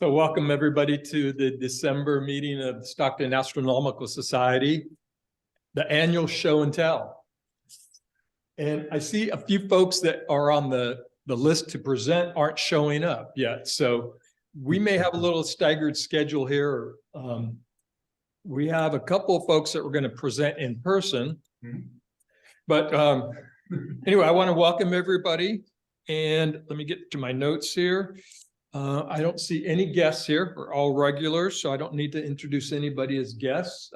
So welcome everybody to the December meeting of the Stockton Astronomical Society, the annual show and tell. And I see a few folks that are on the list to present aren't showing up yet. So we may have a little staggered schedule here. We have a couple of folks that we're going to present in person. But anyway, I want to welcome everybody. And let me get to my notes here. I don't see any guests here. We're all regulars, so I don't need to introduce anybody as guests.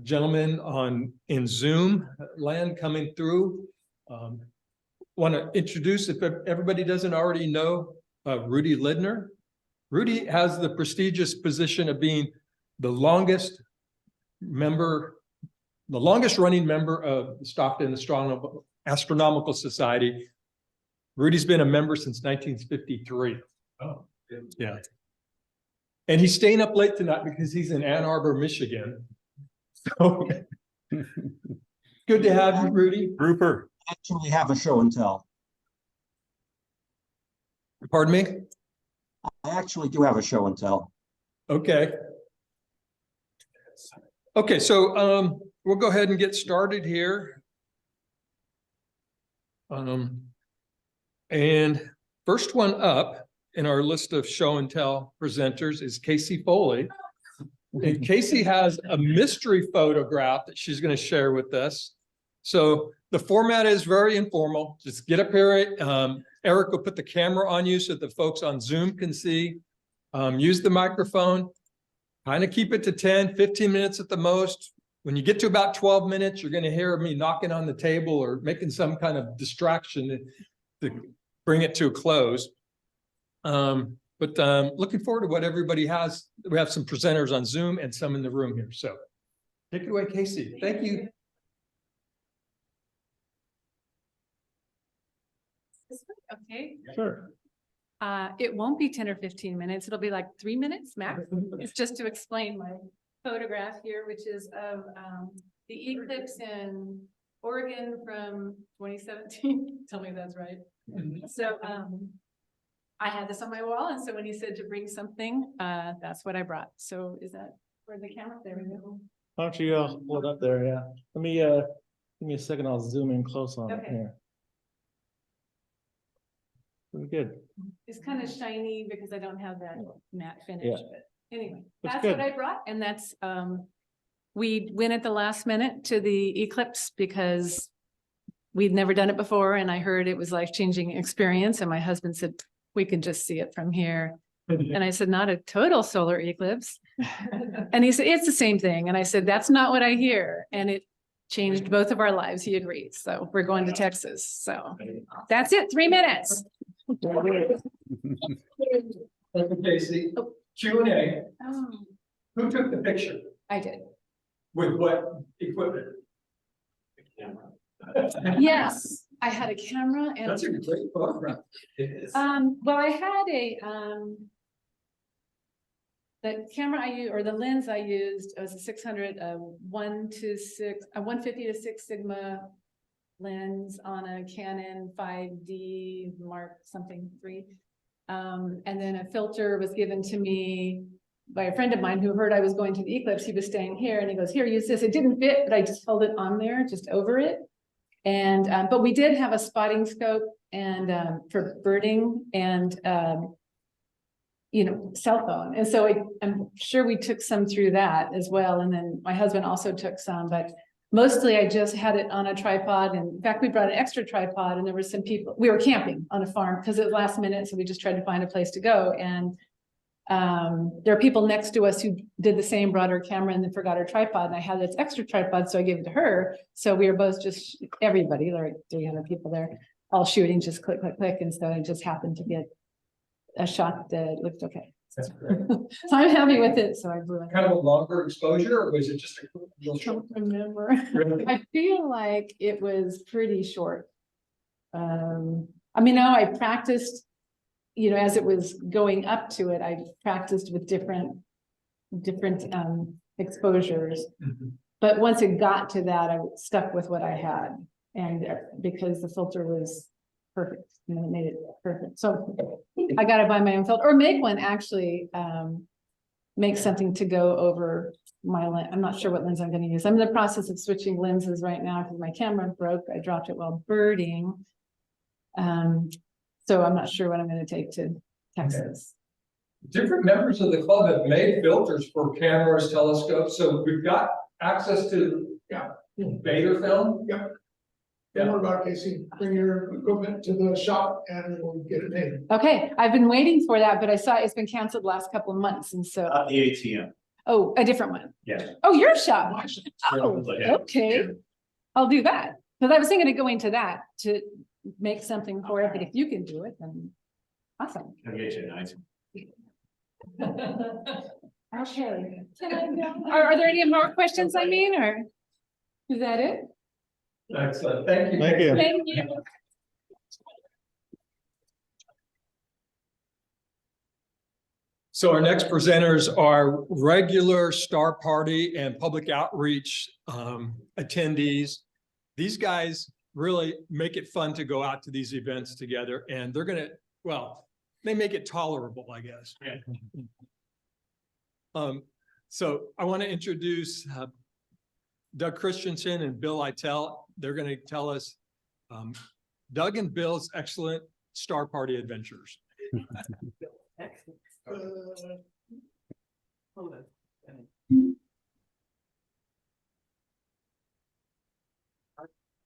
Gentlemen in Zoom land coming through. Want to introduce, if everybody doesn't already know, Rudy Lindner. Rudy has the prestigious position of being the longest running member of the Stockton Astronomical Society. Rudy's been a member since 1953. Oh, yeah. And he's staying up late tonight because he's in Ann Arbor, Michigan. So good to have you, Rudy. Rupert. Actually have a show and tell. Pardon me? I actually do have a show and tell. Okay. Okay, so we'll go ahead and get started here. And first one up in our list of show and tell presenters is Casey Foley. And Casey has a mystery photograph that she's going to share with us. So the format is very informal. Just get up here. Eric will put the camera on you so the folks on Zoom can see. Use the microphone. Kind of keep it to 10, 15 minutes at the most. When you get to about 12 minutes, you're going to hear me knocking on the table or making some kind of distraction to bring it to a close. But looking forward to what everybody has. We have some presenters on Zoom and some in the room here. So take it away, Casey. Thank you. Okay. Sure. It won't be 10 or 15 minutes. It'll be like 3 minutes max. It's just to explain my photograph here, which is of the eclipse in Oregon from 2017. Tell me if that's right. So I had this on my wall, and so when he said to bring something, that's what I brought. So is that for the camera? There we go. Why don't you hold up there? Yeah. Let me give me a second. I'll zoom in close on it here. Pretty good. It's kind of shiny because I don't have that matte finish, Yeah. but anyway, Looks that's good. what I brought, and that's we went at the last minute to the eclipse because we'd never done it before, and I heard it was life-changing experience, and my husband said we can just see it from here. And I said, not a total solar eclipse. And he said, it's the same thing. And I said, that's not what I hear. And it changed both of our lives. He agrees. So we're going to Texas. So that's it. 3 minutes. Thank you, Casey. Q&A. Oh, Who took the picture? I did. With what equipment? Yes, I had a camera and That's a great photograph. It is. well, I had the camera I used, or the lens I used, it was a 600, 150 to 6 sigma lens on a Canon 5D Mark something 3. And then a filter was given to me by a friend of mine who heard I was going to the eclipse. He was staying here and he goes, here, use this. It didn't fit, but I just held it on there, just over it. And, but we did have a spotting scope and, for birding and, cell phone. And so I'm sure we took some through that as well. And then my husband also took some, but mostly I just had it on a tripod. And in fact, we brought an extra tripod and there were some people, we were camping on a farm because it was last minute. So we just tried to find a place to go. And there are people next to us who did the same, brought her camera and then forgot her tripod. And I had this extra tripod, so I gave it to her. So we were both just, everybody, there were 300 people there, all shooting, just click, click, click. And so I just happened to get a shot that looked okay. That's great. So I'm happy with it. So I blew it. Kind of a longer exposure, or was it just a real I short? don't remember. I feel like it was pretty short. I mean, now I practiced, as it was going up to it, I practiced with different exposures. But once it got to that, I stuck with what I had. And because the filter was perfect, it made it perfect. So I gotta buy my own filter or make one actually, make something to go over my lens. I'm not sure what lens I'm gonna use. I'm in the process of switching lenses right now because my camera broke. I dropped it while birding. So I'm not sure what I'm gonna take to Texas. Different members of the club have made filters for cameras, telescopes, so we've got access to. Yeah. Beta film. Don't worry about it, Casey. Bring your equipment to the shop and we'll get it made. Okay, I've been waiting for that, but I saw it's been canceled the last couple of months and so, The ATM. oh, a different one. Yeah. Oh, your shop. Watch it. Oh, Yeah. okay. I'll do that. Because I was thinking of going to that to make something for it, but if you can do it, then awesome. Can get you a nice. Okay. Can I go? Are there any more questions, I mean, or is that it? Excellent, thank you. Thank you. Thank you. So our next presenters are regular Star Party and public outreach attendees. These guys really make it fun to go out to these events together, and they're gonna, well, they make it tolerable, I guess. So I want to introduce Doug Christensen and Bill Litel. They're going to tell us Doug and Bill's excellent Star Party adventures. All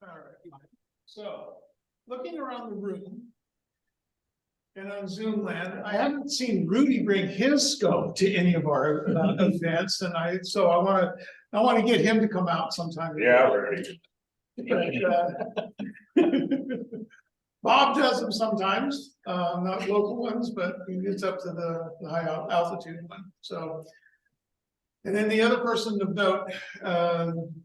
right. So, looking around the room and on Zoom land, I haven't seen Rudy bring his scope to any of our events, and I want to get him to come out sometime. Yeah, Rudy. But, Bob does them sometimes, not local ones, but he gets up to the high altitude one, so. And then the other person of note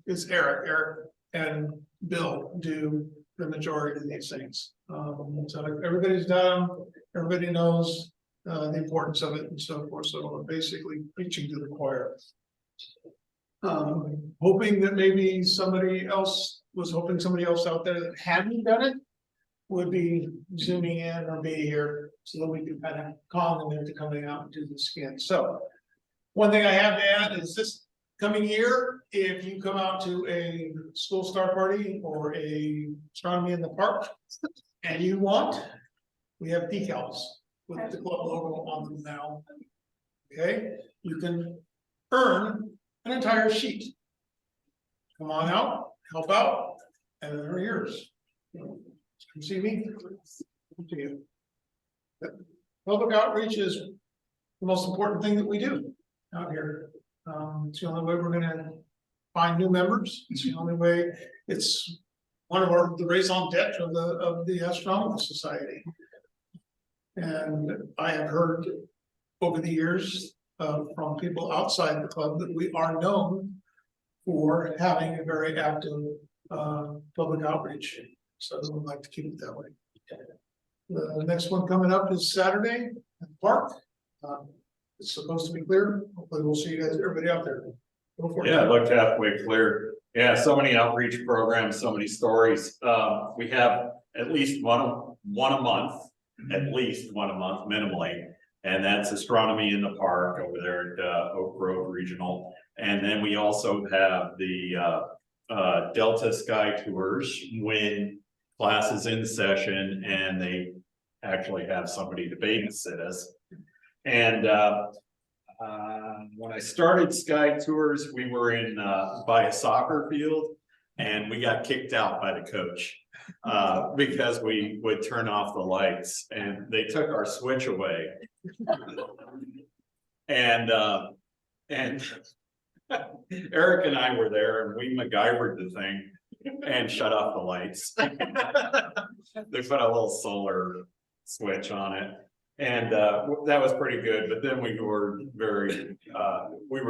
is Eric. Eric and Bill do the majority of these things. So everybody's done, everybody knows the importance of it and so forth. So we're basically preaching to the choir. Hoping that maybe somebody else out there that hadn't done it would be zooming in or be here so that we can kind of calm them into coming out and do the skin. So one thing I have to add is this coming year, if you come out to a school Star Party or a astronomy in the park and you want, we have decals with the club logo on them now. Okay, you can earn an entire sheet. Come on out, help out, and they're yours. Come see me. Up to you. Public outreach is the most important thing that we do out here. It's the only way we're gonna find new members. It's the only way. It's one of the raison d'etre of the Astronomical Society. And I have heard over the years from people outside the club that we are known for having a very active public outreach. So we'd like to keep it that way. The next one coming up is Saturday at the park. It's supposed to be clear. Hopefully we'll see you guys, everybody out there. Go for it. Yeah, it looked halfway clear. Yeah, so many outreach programs, so many stories. We have at least one a month, minimally. And that's astronomy in the park over there at Oak Grove Regional. And then we also have the Delta Sky Tours when class is in session and they actually have somebody to babysit us. And when I started Sky Tours, we were in by a soccer field and we got kicked out by the coach because we would turn off the lights and they took our switch away. And Eric and I were there and we MacGyvered the thing and shut off the lights. They put a little solar switch on it. And that was pretty good, but then we were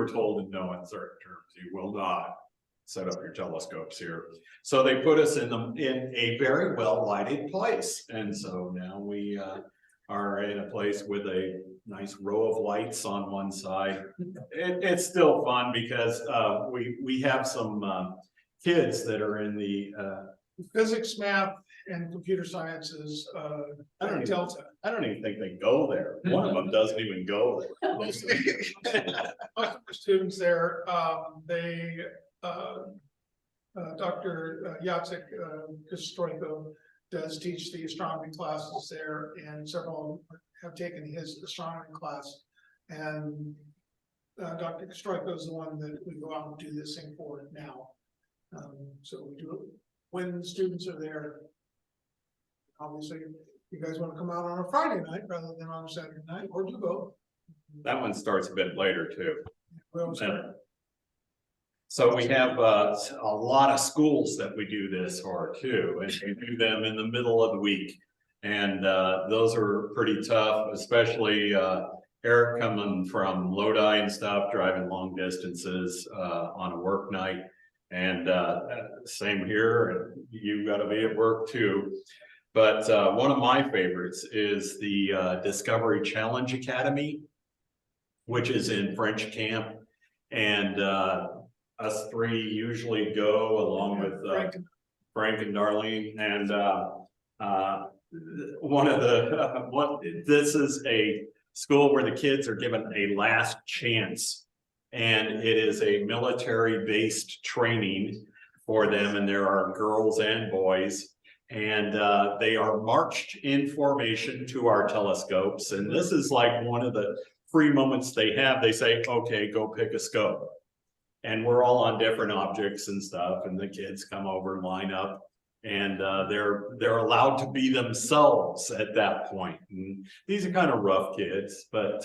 told in no uncertain terms, you will not set up your telescopes here. So they put us in a very well lighted place. And so now we are in a place with a nice row of lights on one side. It's still fun because we have some kids that are in the Physics, math, and computer sciences, I don't even- Delta. I don't even think they go there. One of them doesn't even go there. Most of the students there, Dr. Jacek Kostroiko does teach the astronomy classes there, and several have taken his astronomy class. And Dr. Kostroiko is the one that we go out and do this thing for now. So we do it when students are there. Obviously, you guys want to come out on a Friday night rather than on a Saturday night, or do both. That one starts a bit later too. We always start. So we have a lot of schools that we do this for too, and we do them in the middle of the week. And those are pretty tough, especially Eric coming from Lodi and stuff, driving long distances on a work night. And same here, and you gotta be at work too. But one of my favorites is the Discovery Challenge Academy, which is in French Camp. And us three usually go along with Frank and Darlene. And this is a school where the kids are given a last chance. And it is a military-based training for them, and there are girls and boys. And they are marched in formation to our telescopes. And this is like one of the free moments they have. They say, okay, go pick a scope. And we're all on different objects and stuff. And the kids come over and line up. And they're allowed to be themselves at that point. And these are kind of rough kids, but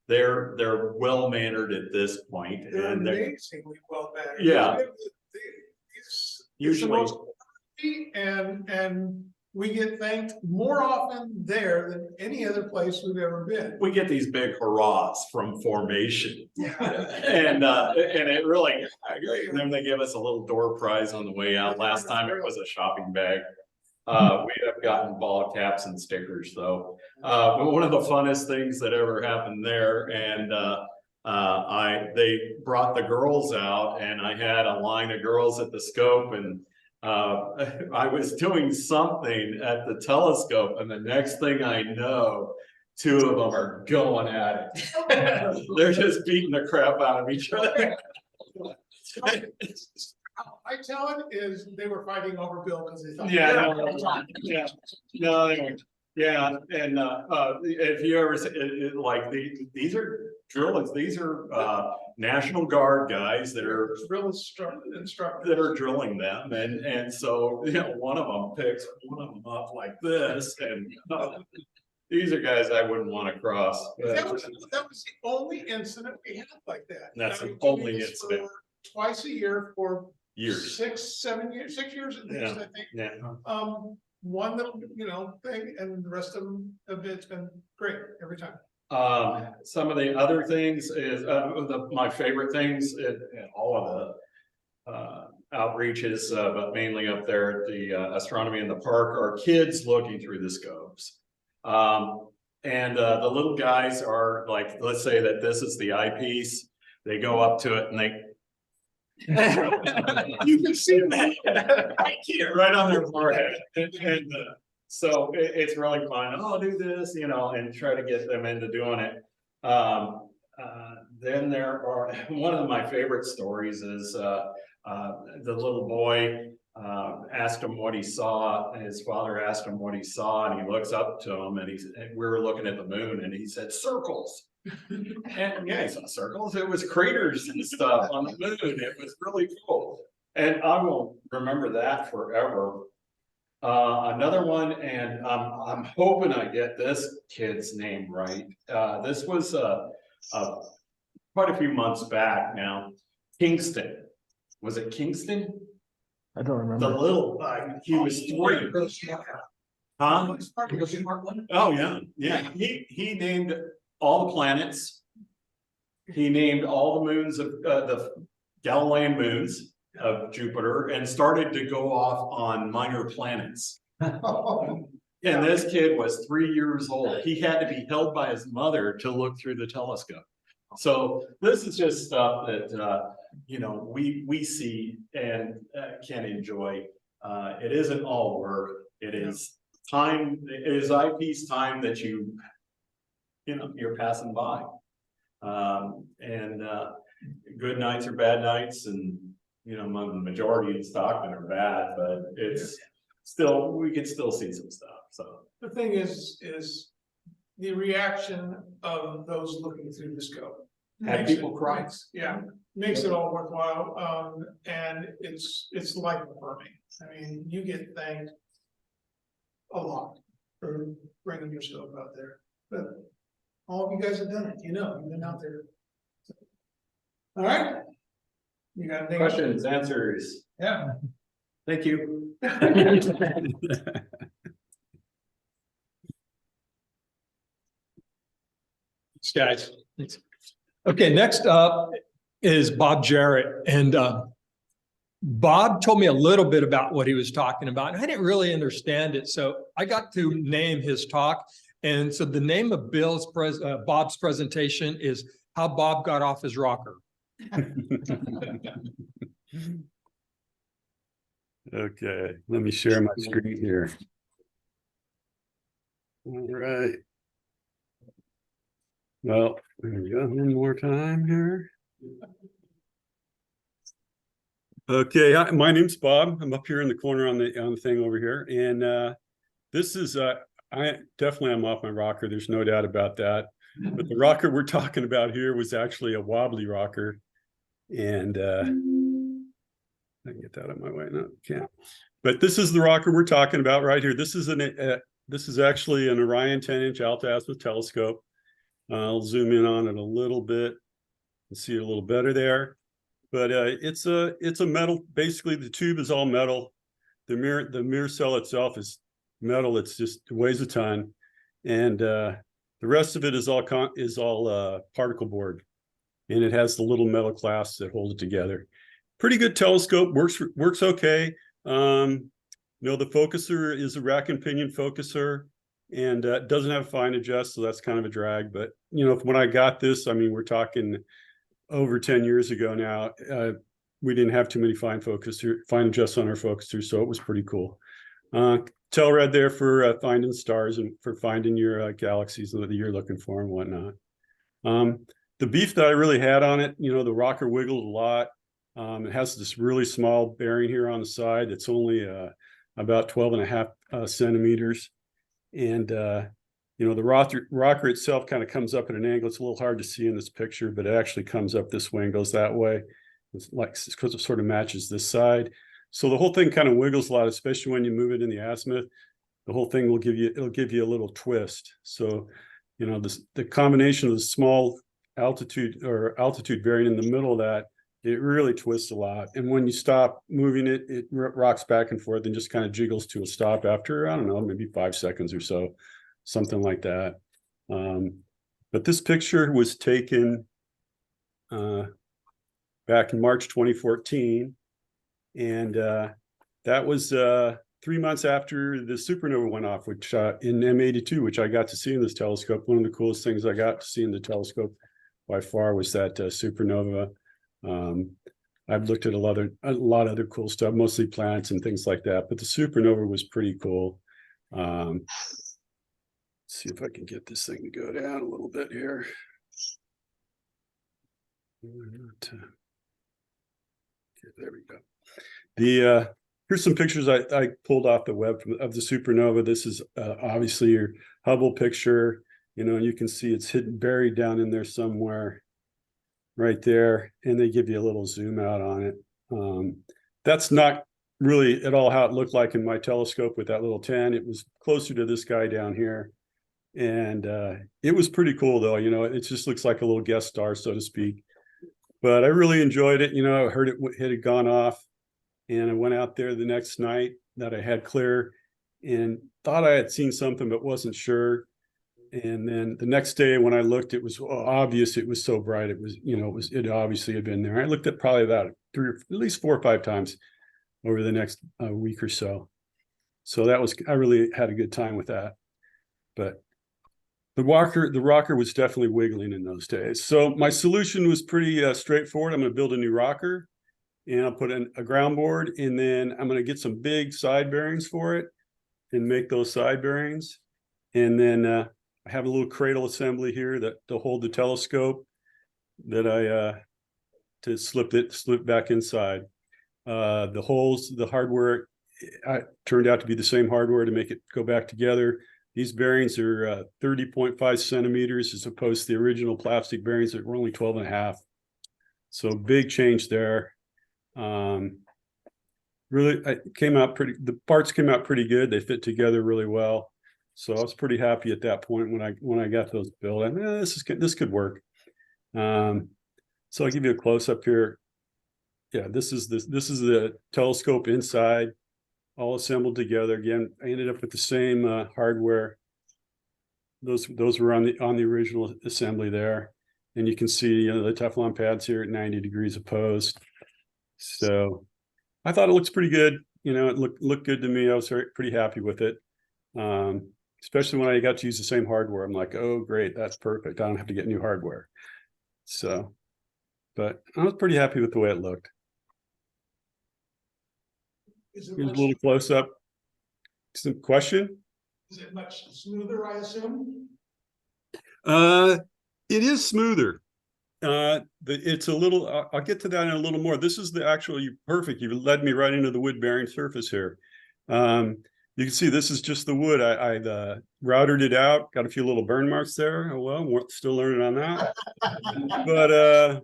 they're well mannered at this point. They're And amazingly well mannered. Yeah. It's Usually- the most- and we get thanked more often there than any other place we've ever been. we get these big hurrahs from formation. Yeah. And it really, and then they give us a little door prize on the way out. Last time it was a shopping bag. We have gotten ball caps and stickers though. But one of the funnest things that ever happened there, and they brought the girls out, and I had a line of girls at the scope, and I was doing something at the telescope, and the next thing I know, two of them are going at it. They're just beating the crap out of each other. I tell it is they were fighting over Bill because they thought. Yeah, no, they weren't. Yeah, and if you ever like these are drillers, these are National Guard guys that are Real instructors. that are drilling them, and so you know one of them picks one of them up like this, and these are guys I wouldn't want to cross. That was the only incident we had like that. That's Now, the we do only this incident. for Twice a year for Years. 6 years at least, I think. Yeah. One little, thing, and the rest of them, it's been great every time. Some of the other things is my favorite things in all of the outreaches, but mainly up there at the astronomy in the park, are kids looking through the scopes. And the little guys are like, let's say that this is the eyepiece. They go up to it and they you can see that right here, right on their forehead. And so it's really fun. Oh, do this, and try to get them into doing it. Then there are, one of my favorite stories is the little boy asked him what he saw, and his father asked him what he saw, and he looks up to him, and we were looking at the moon, and he said, circles. And yeah, he saw circles. It was craters and stuff on the moon. It was really cool. And I will remember that forever. Another one, and I'm hoping I get this kid's name right. This was quite a few months back now. Kingston. Was it Kingston? I don't The remember. little, he was 3. Huh? Oh, yeah, yeah. He named all the planets. He named all the moons of the Galilean moons of Jupiter, and started to go off on minor planets. And this kid was 3 years old. He had to be held by his mother to look through the telescope. So this is just stuff that we see and can enjoy. It isn't all work. It is time, it is eyepiece time that you're passing by. Good nights are bad nights, and the majority in Stockton are bad, but it's still, we could still see some stuff, so. The thing is the reaction of those looking through the scope. Had Makes people cry. Yeah, makes it all worthwhile, and it's life affirming. I mean, you get thanked a lot for bringing your scope out there, but all of you guys have done it, you've been out there. All right. You got anything? Questions, answers. Yeah. Thank you. Thanks, guys. Okay, next up is Bob Jarrett. And Bob told me a little bit about what he was talking about, and I didn't really understand it. So I got to name his talk. And so the name of Bob's presentation is How Bob Got Off His Rocker. Okay, let me share my screen here. All right. Well, there we go. One more time here. Okay, hi, my name's Bob. I'm up here in the corner on the thing over here, and this is I definitely am off my rocker. There's no doubt about that. But the rocker we're talking about here was actually a wobbly rocker, and I can get that out of my way. No, can't. But this is the rocker we're talking about right here. This is actually an Orion 10-inch alt-azimuth telescope. I'll zoom in on it a little bit and see it a little better there. But it's a metal. Basically, the tube is all metal. The mirror cell itself is metal. It weighs a ton, and the rest of it is all particle board, and it has the little metal clasps that hold it together. Pretty good telescope. Works okay. The focuser is a rack and pinion focuser, and doesn't have fine adjust, so that's kind of a drag. But when I got this, I mean, we're talking over 10 years ago now. We didn't have too many fine adjusts on our focuser, so it was pretty cool. Telred there for finding stars and for finding your galaxies that you're looking for and whatnot. The beef that I really had on it, the rocker wiggled a lot. It has this really small bearing here on the side. It's only about 12.5 centimeters. And, the rocker itself kind of comes up at an angle. It's a little hard to see in this picture, but it actually comes up this way and goes that way. It's because it sort of matches this side. So the whole thing kind of wiggles a lot, especially when you move it in the azimuth. The whole thing will give you a little twist. So, the combination of the small altitude bearing in the middle of that, it really twists a lot. And when you stop moving it, it rocks back and forth and just kind of jiggles to a stop after, I don't know, maybe 5 seconds or so, something like that. But this picture was taken back in March 2014. And that was 3 months after the supernova went off, which in M82, which I got to see in this telescope. One of the coolest things I got to see in the telescope by far was that supernova. I've looked at a lot of other cool stuff, mostly planets and things like that, but the supernova was pretty cool. Let's see if I can get this thing to go down a little bit here. Okay, there we go. Here's some pictures I pulled off the web of the supernova. This is obviously your Hubble picture. You can see it's buried down in there somewhere. Right there, and they give you a little zoom out on it. That's not really at all how it looked like in my telescope with that little 10. It was closer to this guy down here, and it was pretty cool though. It just looks like a little guest star, so to speak. But I really enjoyed it. I heard it had gone off, and I went out there the next night that I had clear, and thought I had seen something, but wasn't sure. And then the next day when I looked, it was obvious. It was so bright. It was, it obviously had been there. I looked at probably about at least 4 or 5 times over the next week or so. So I really had a good time with that. But the rocker was definitely wiggling in those days. So my solution was pretty straightforward. I'm going to build a new rocker, and I'll put in a ground board, and then I'm going to get some big side bearings for it. and make those side bearings. And then I have a little cradle assembly here that to hold the telescope that I to slip back inside. The holes, the hardware turned out to be the same hardware to make it go back together. These bearings are 30.5 centimeters as opposed to the original plastic bearings that were only 12.5. So big change there. Really, the parts came out pretty good. They fit together really well. So I was pretty happy at that point when I got those built. And this could work. So I'll give you a close up here. Yeah, this is the telescope inside, all assembled together. Again, I ended up with the same hardware. Those were on the original assembly there, and you can see the Teflon pads here at 90 degrees opposed. So I thought it looks pretty good. It looked good to me. I was pretty happy with it, especially when I got to use the same hardware. I'm like, oh great, that's perfect. I don't have to get new hardware. So, but I was pretty happy with the way it looked. Is it Here's a much, little close up. Some question? is it much smoother, I assume? It is smoother. It's a little. I'll get to that in a little more. This is perfect. You led me right into the wood bearing surface here. You can see this is just the wood. I routed it out. Got a few little burn marks there. Oh well, we're still learning on that. But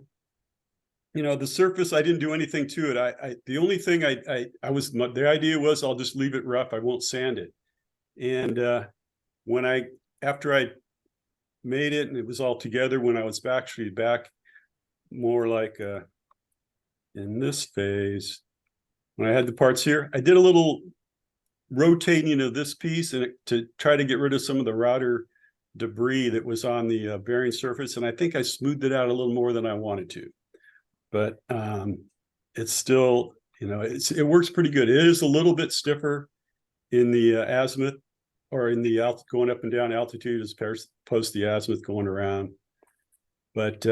the surface, I didn't do anything to it. The only thing the idea was I'll just leave it rough. I won't sand it. And after I made it and it was all together, when I was actually back more like in this phase, when I had the parts here, I did a little rotating of this piece and to try to get rid of some of the router debris that was on the bearing surface. And I think I smoothed it out a little more than I wanted to. But it's still, it works pretty good. It is a little bit stiffer in the azimuth or in the going up and down altitude as opposed to the azimuth going around. But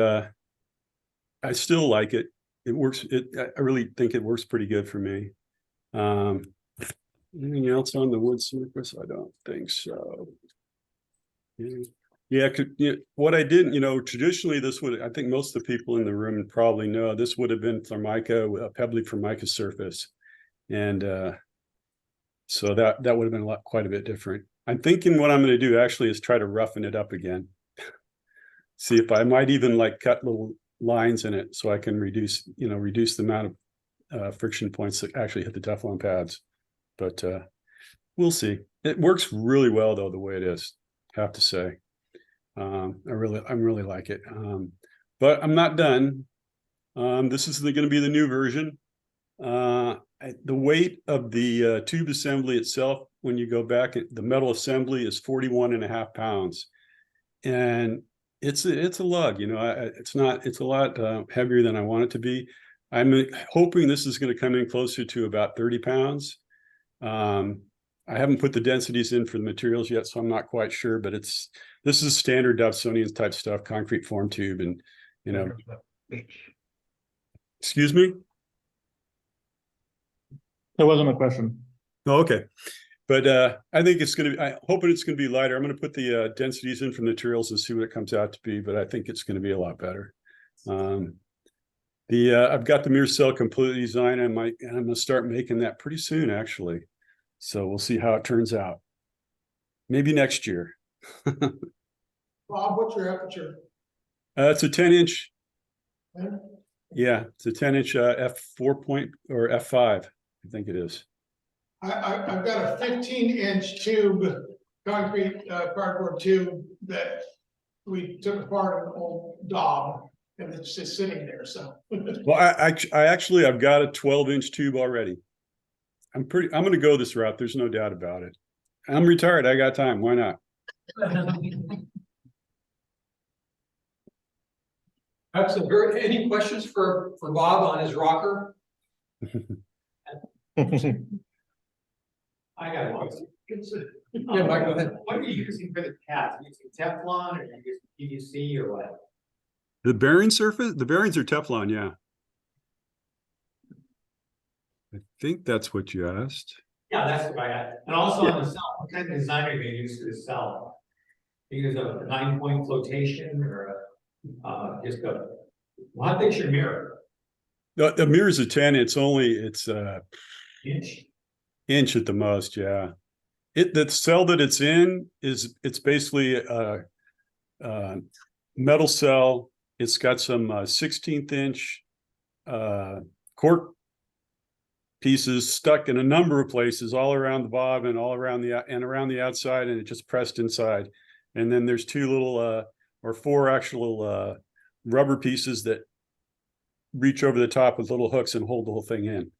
I still like it. It works. I really think it works pretty good for me. Anything else on the wood surface? I don't think so. Yeah, what I didn't, traditionally this would, I think most of the people in the room probably know this would have been Formica, a pebbly Formica surface. And so that would have been quite a bit different. I'm thinking what I'm going to do actually is try to roughen it up again. See if I might even cut little lines in it so I can reduce the amount of friction points that actually hit the Teflon pads. But we'll see. It works really well though, the way it is, I have to say. I really like it. But I'm not done. This is going to be the new version. The weight of the tube assembly itself, when you go back, the metal assembly is 41.5 pounds. And it's a lug, it's a lot heavier than I want it to be. I'm hoping this is going to come in closer to about 30 pounds. I haven't put the densities in for the materials yet, so I'm not quite sure, but this is standard Dobsonian type stuff, concrete form tube, and excuse me? There wasn't a question. Oh, okay. But I think I'm hoping it's going to be lighter. I'm going to put the densities in for materials and see what it comes out to be, but I think it's going to be a lot better. I've got the mirror cell completely designed. I'm going to start making that pretty soon, actually. So we'll see how it turns out. Maybe next year. Bob, what's your aperture? It's a 10-inch. Yeah. Yeah, it's a 10-inch f4 point or f5, I think it is. I've got a 15-inch tube, concrete cardboard tube that we took apart an old Dob, and it's just sitting there. So. Well, I've got a 12-inch tube already. I'm going to go this route. There's no doubt about it. I'm retired. I got time. Why not? Any questions for Bob on his rocker? I got one. Yeah, Mike, go ahead. What are you using for the pads? Are you using Teflon or are you using PVC or what? The bearing surface? The bearings are Teflon, yeah. I think that's what you asked. Yeah, that's what I got. And also on the cell, what kind of design are you gonna use for the cell? You use a 9-point flotation or just a, how big's your mirror? The mirror's a 10, it's Inch? inch at the most, yeah. The cell that it's in it's basically a metal cell. It's got some 16th inch cork pieces stuck in a number of places all around the bob and all around around the outside, and it just pressed inside. And then there's 2 little or 4 actual rubber pieces that reach over the top with little hooks and hold the whole thing in.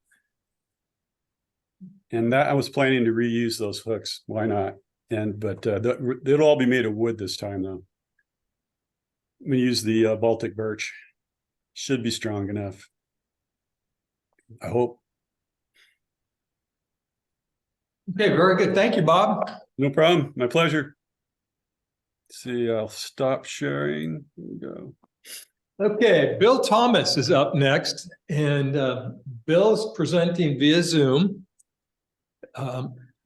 And that I was planning to reuse those hooks. Why not? But it'll all be made of wood this time, though. I'm gonna use the Baltic birch. Should be strong enough. I hope. Okay, very good. Thank you, Bob. No problem. My pleasure. See, I'll stop sharing. Here we go. Okay, Bill Thomas is up next, and Bill's presenting via Zoom.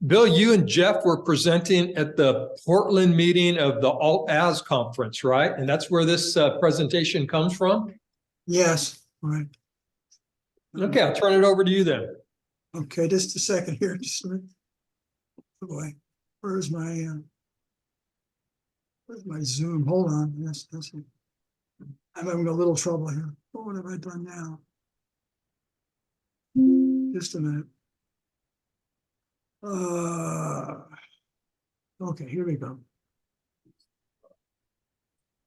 Bill, you and Jeff were presenting at the Portland meeting of the Alt-Az conference, right? And that's where this presentation comes from? Yes, right. Okay, I'll turn it over to you then. Okay, just a second here, just a minute. Oh boy, where's my Zoom? Hold on, yes, that's it. I'm having a little trouble here. What have I done now? Just a minute. Okay, here we go.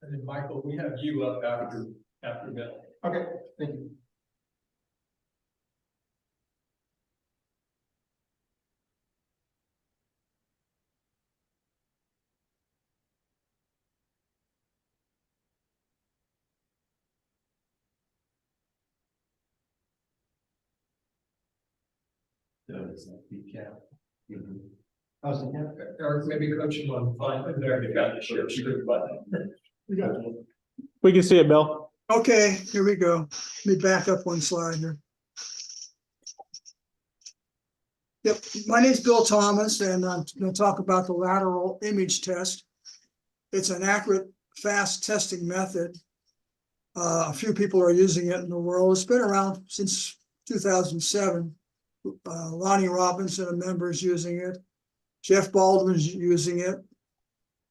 And then Michael, we have you up after Bill. Okay, thank you. How's it going? Eric, maybe coach him on fine. There, you got the share screen button. We can see it, Bill. Okay, here we go. Let me back up one slide here. Yep, my name's Bill Thomas, and I'm going to talk about the lateral image test. It's an accurate, fast testing method. A few people are using it in the world. It's been around since 2007. Lonnie Robinson, a member, is using it. Jeff Baldwin's using it.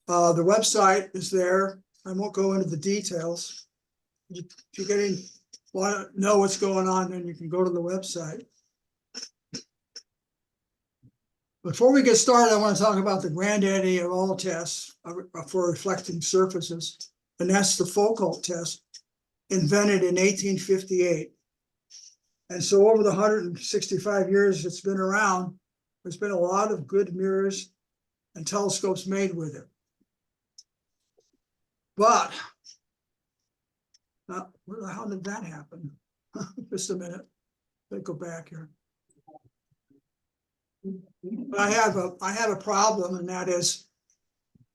The website is there. I won't go into the details. If you're want to know what's going on, then you can go to the website. Before we get started, I want to talk about the granddaddy of all tests for reflecting surfaces, and that's the Foucault test, invented in 1858. And so over the 165 years it's been around, there's been a lot of good mirrors and telescopes made with it. But where the hell did that happen? Just a minute. Let's go back here. But I have a problem, and that is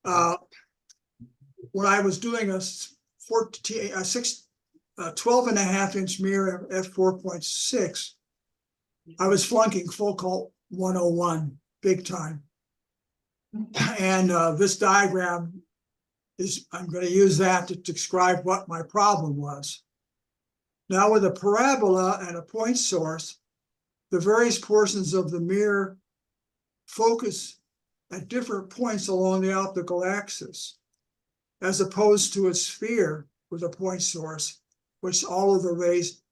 when I was doing a 12.5-inch mirror f4.6, I was flunking Foucault 101 big time. And this diagram is, I'm going to use that to describe what my problem was. Now with a parabola and a point source, the various portions of the mirror focus at different points along the optical axis, as opposed to a sphere with a point source, which all of the rays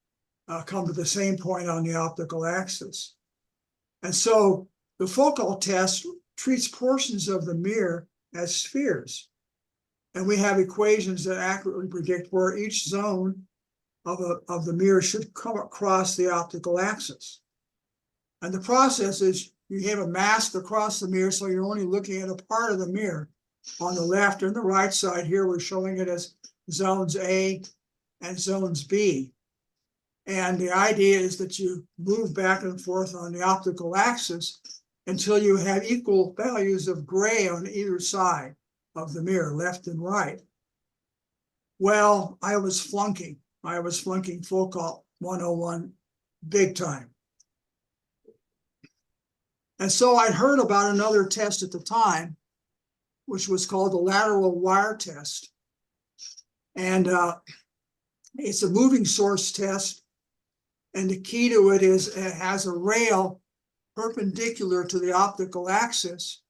come to the same point on the optical axis. And so the Foucault test treats portions of the mirror as spheres. And we have equations that accurately predict where each zone of the mirror should come across the optical axis. And the process is you have a mask across the mirror, so you're only looking at a part of the mirror. On the left and the right side here, we're showing it as zones A and zones B. And the idea is that you move back and forth on the optical axis until you have equal values of gray on either side of the mirror, left and right. Well, I was flunking Foucault 101 big time. And so I'd heard about another test at the time, which was called the lateral wire test. And it's a moving source test. And the key to it is it has a rail perpendicular to the optical axis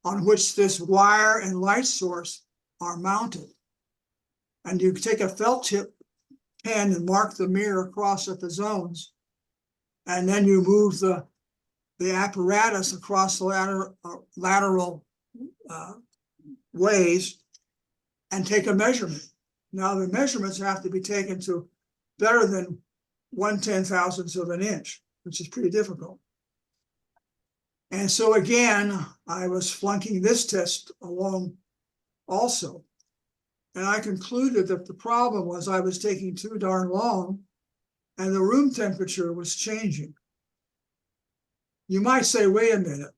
on which this wire and light source are mounted. And you take a felt tip pen and mark the mirror across at the zones. And then you move the apparatus across the lateral ways and take a measurement. Now the measurements have to be taken to better than 1/10,000th of an inch, which is pretty difficult. And so again, I was flunking this test along also. And I concluded that the problem was I was taking too darn long and the room temperature was changing. You might say, wait a minute,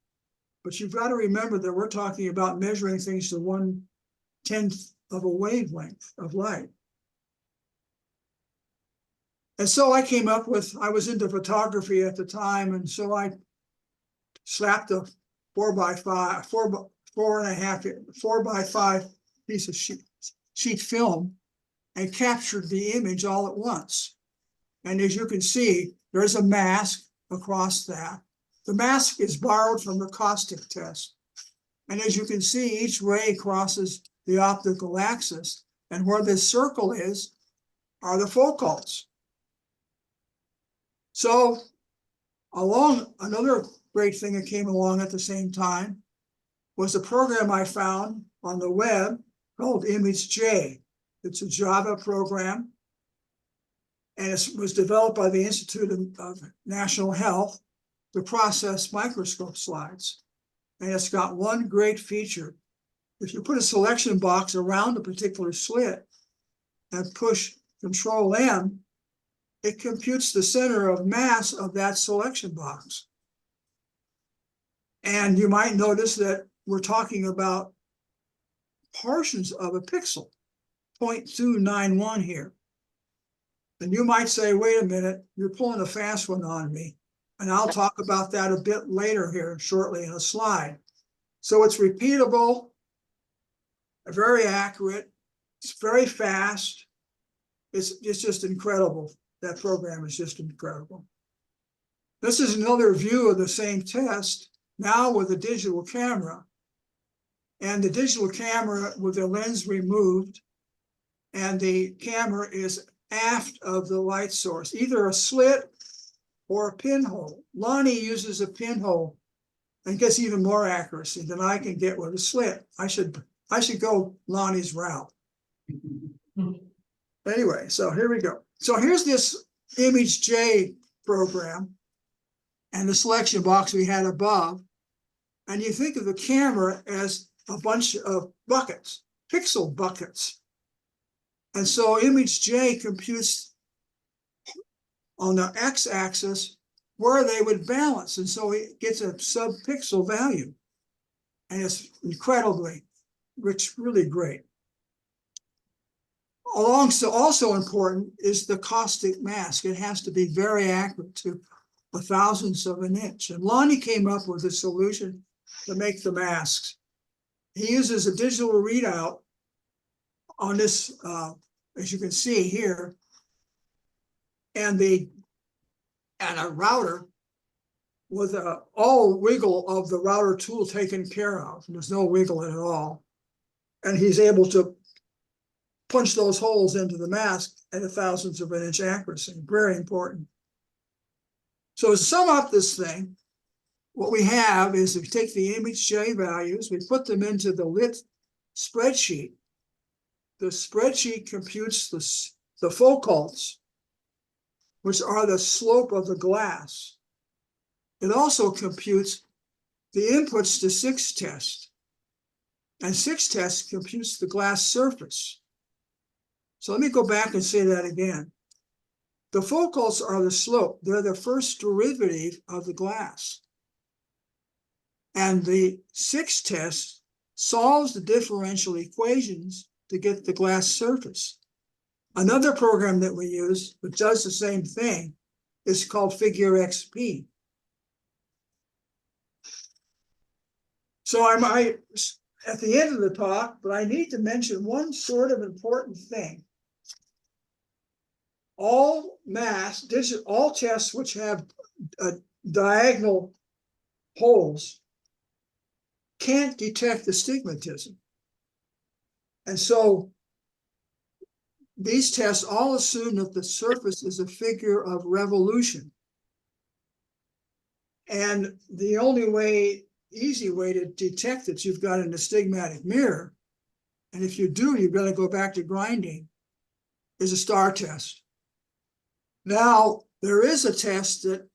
but you've got to remember that we're talking about measuring things to 1/10th of a wavelength of light. And so I came up with, I was into photography at the time, and so I slapped a 4x5, 4.5 piece of sheet film and captured the image all at once. And as you can see, there's a mask across that. The mask is borrowed from the caustic test. And as you can see, each ray crosses the optical axis, and where this circle is are the focals. So another great thing that came along at the same time was a program I found on the web called ImageJ. It's a Java program, and it was developed by the Institute of National Health to process microscope slides. And it's got one great feature. If you put a selection box around a particular slit and push Control M, it computes the center of mass of that selection box. And you might notice that we're talking about portions of a pixel, 0.291 here. And you might say, wait a minute, you're pulling a fast one on me. And I'll talk about that a bit later here shortly in a slide. So it's repeatable, very accurate, it's very fast. It's just incredible. That program is just incredible. This is another view of the same test, now with a digital camera. And the digital camera with the lens removed, and the camera is aft of the light source, either a slit or a pinhole. Lonnie uses a pinhole and gets even more accuracy than I can get with a slit. I should go Lonnie's route. Anyway, so here we go. So here's this ImageJ program and the selection box we had above. And you think of the camera as a bunch of buckets, pixel buckets. And so ImageJ computes on the x-axis where they would balance. And so it gets a sub-pixel value. And it's incredibly rich, really great. Also important is the caustic mask. It has to be very accurate to 1/1000th of an inch. And Lonnie came up with a solution to make the masks. He uses a digital readout on this, as you can see here, and a router with all wiggle of the router tool taken care of. There's no wiggle in it at all. And he's able to punch those holes into the mask at 1/1000th of an inch accuracy. Very important. So to sum up this thing, what we have is we take the ImageJ values, we put them into the lit spreadsheet. The spreadsheet computes the focals, which are the slope of the glass. It also computes the inputs to 6test. And 6test computes the glass surface. So let me go back and say that again. The focals are the slope. They're the first derivative of the glass. And the 6test solves the differential equations to get the glass surface. Another program that we use, that does the same thing, is called Figure XP. So I at the end of the talk, but I need to mention one sort of important thing. All all tests which have diagonal holes can't detect astigmatism. And so these tests all assume that the surface is a figure of revolution. And the only way, easy way to detect that you've got an astigmatic mirror, and if you do, you've got to go back to grinding, is a star test. Now, there is a test that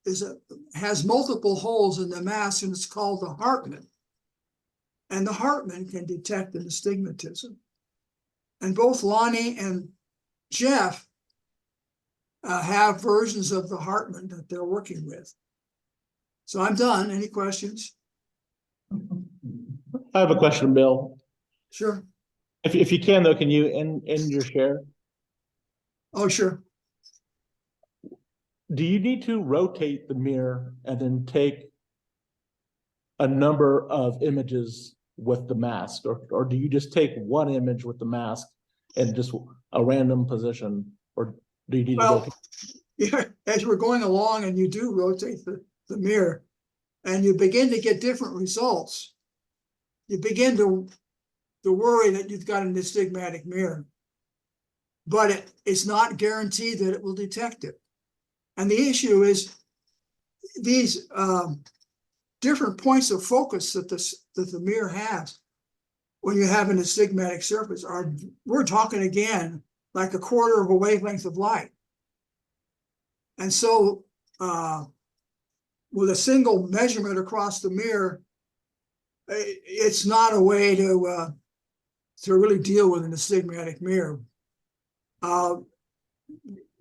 has multiple holes in the mask, and it's called the Hartman. And the Hartman can detect an astigmatism. And both Lonnie and Jeff have versions of the Hartman that they're working with. So I'm done. Any questions? I have a question, Bill. Sure. If you can though, can you end your share? Oh, sure. Do you need to rotate the mirror and then take a number of images with the mask, or do you just take one image with the mask and just a random position, or do you need to rotate? Yeah, as we're going along and you do rotate the mirror and you begin to get different results, you begin to worry that you've got an astigmatic mirror. But it's not guaranteed that it will detect it. And the issue is these different points of focus that the mirror has when you have an astigmatic surface we're talking again like a quarter of a wavelength of light. And so with a single measurement across the mirror, it's not a way to really deal with an astigmatic mirror.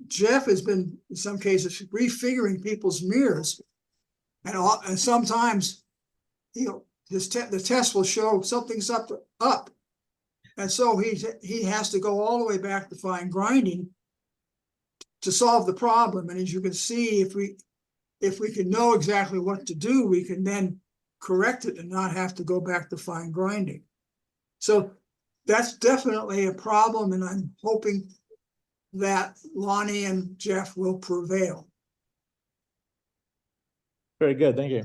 Jeff has been, in some cases, refiguring people's mirrors, and sometimes, the test will show something's up, and so he has to go all the way back to fine grinding to solve the problem. And as you can see, if we can know exactly what to do, we can then correct it and not have to go back to fine grinding. So that's definitely a problem, and I'm hoping that Lonnie and Jeff will prevail. Very good, thank you.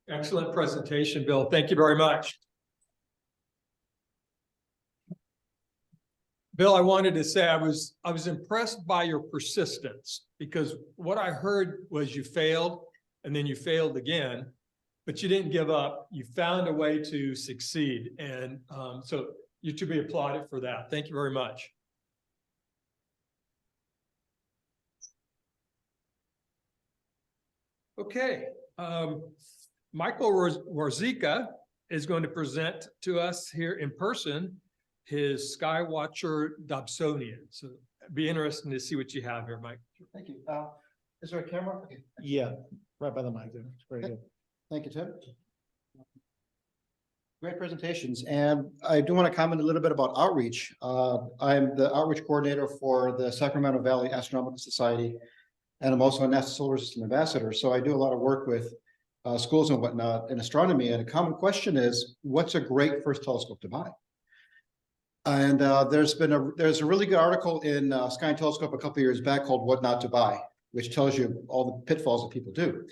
Excellent presentation, Bill. Thank you very much. Bill, I wanted to say I was impressed by your persistence, because what I heard was you failed and then you failed again, but you didn't give up. You found a way to succeed. And so you should be applauded for that. Thank you very much. Okay. Michal Warzecha is going to present to us here in person his Skywatcher Dobsonian. So it'd be interesting to see what you have here, Mike. Thank you. Is there a camera? Okay. Yeah, right by the mic there. It's very good. Thank you, Tim. Great presentations. And I do want to comment a little bit about outreach. I'm the outreach coordinator for the Sacramento Valley Astronomical Society, and I'm also a NASA Solar System ambassador. So I do a lot of work with schools and whatnot in astronomy. And a common question is, what's a great first telescope to buy? And there's a really good article in Sky and Telescope a couple of years back called "What Not to Buy," which tells you all the pitfalls that people do.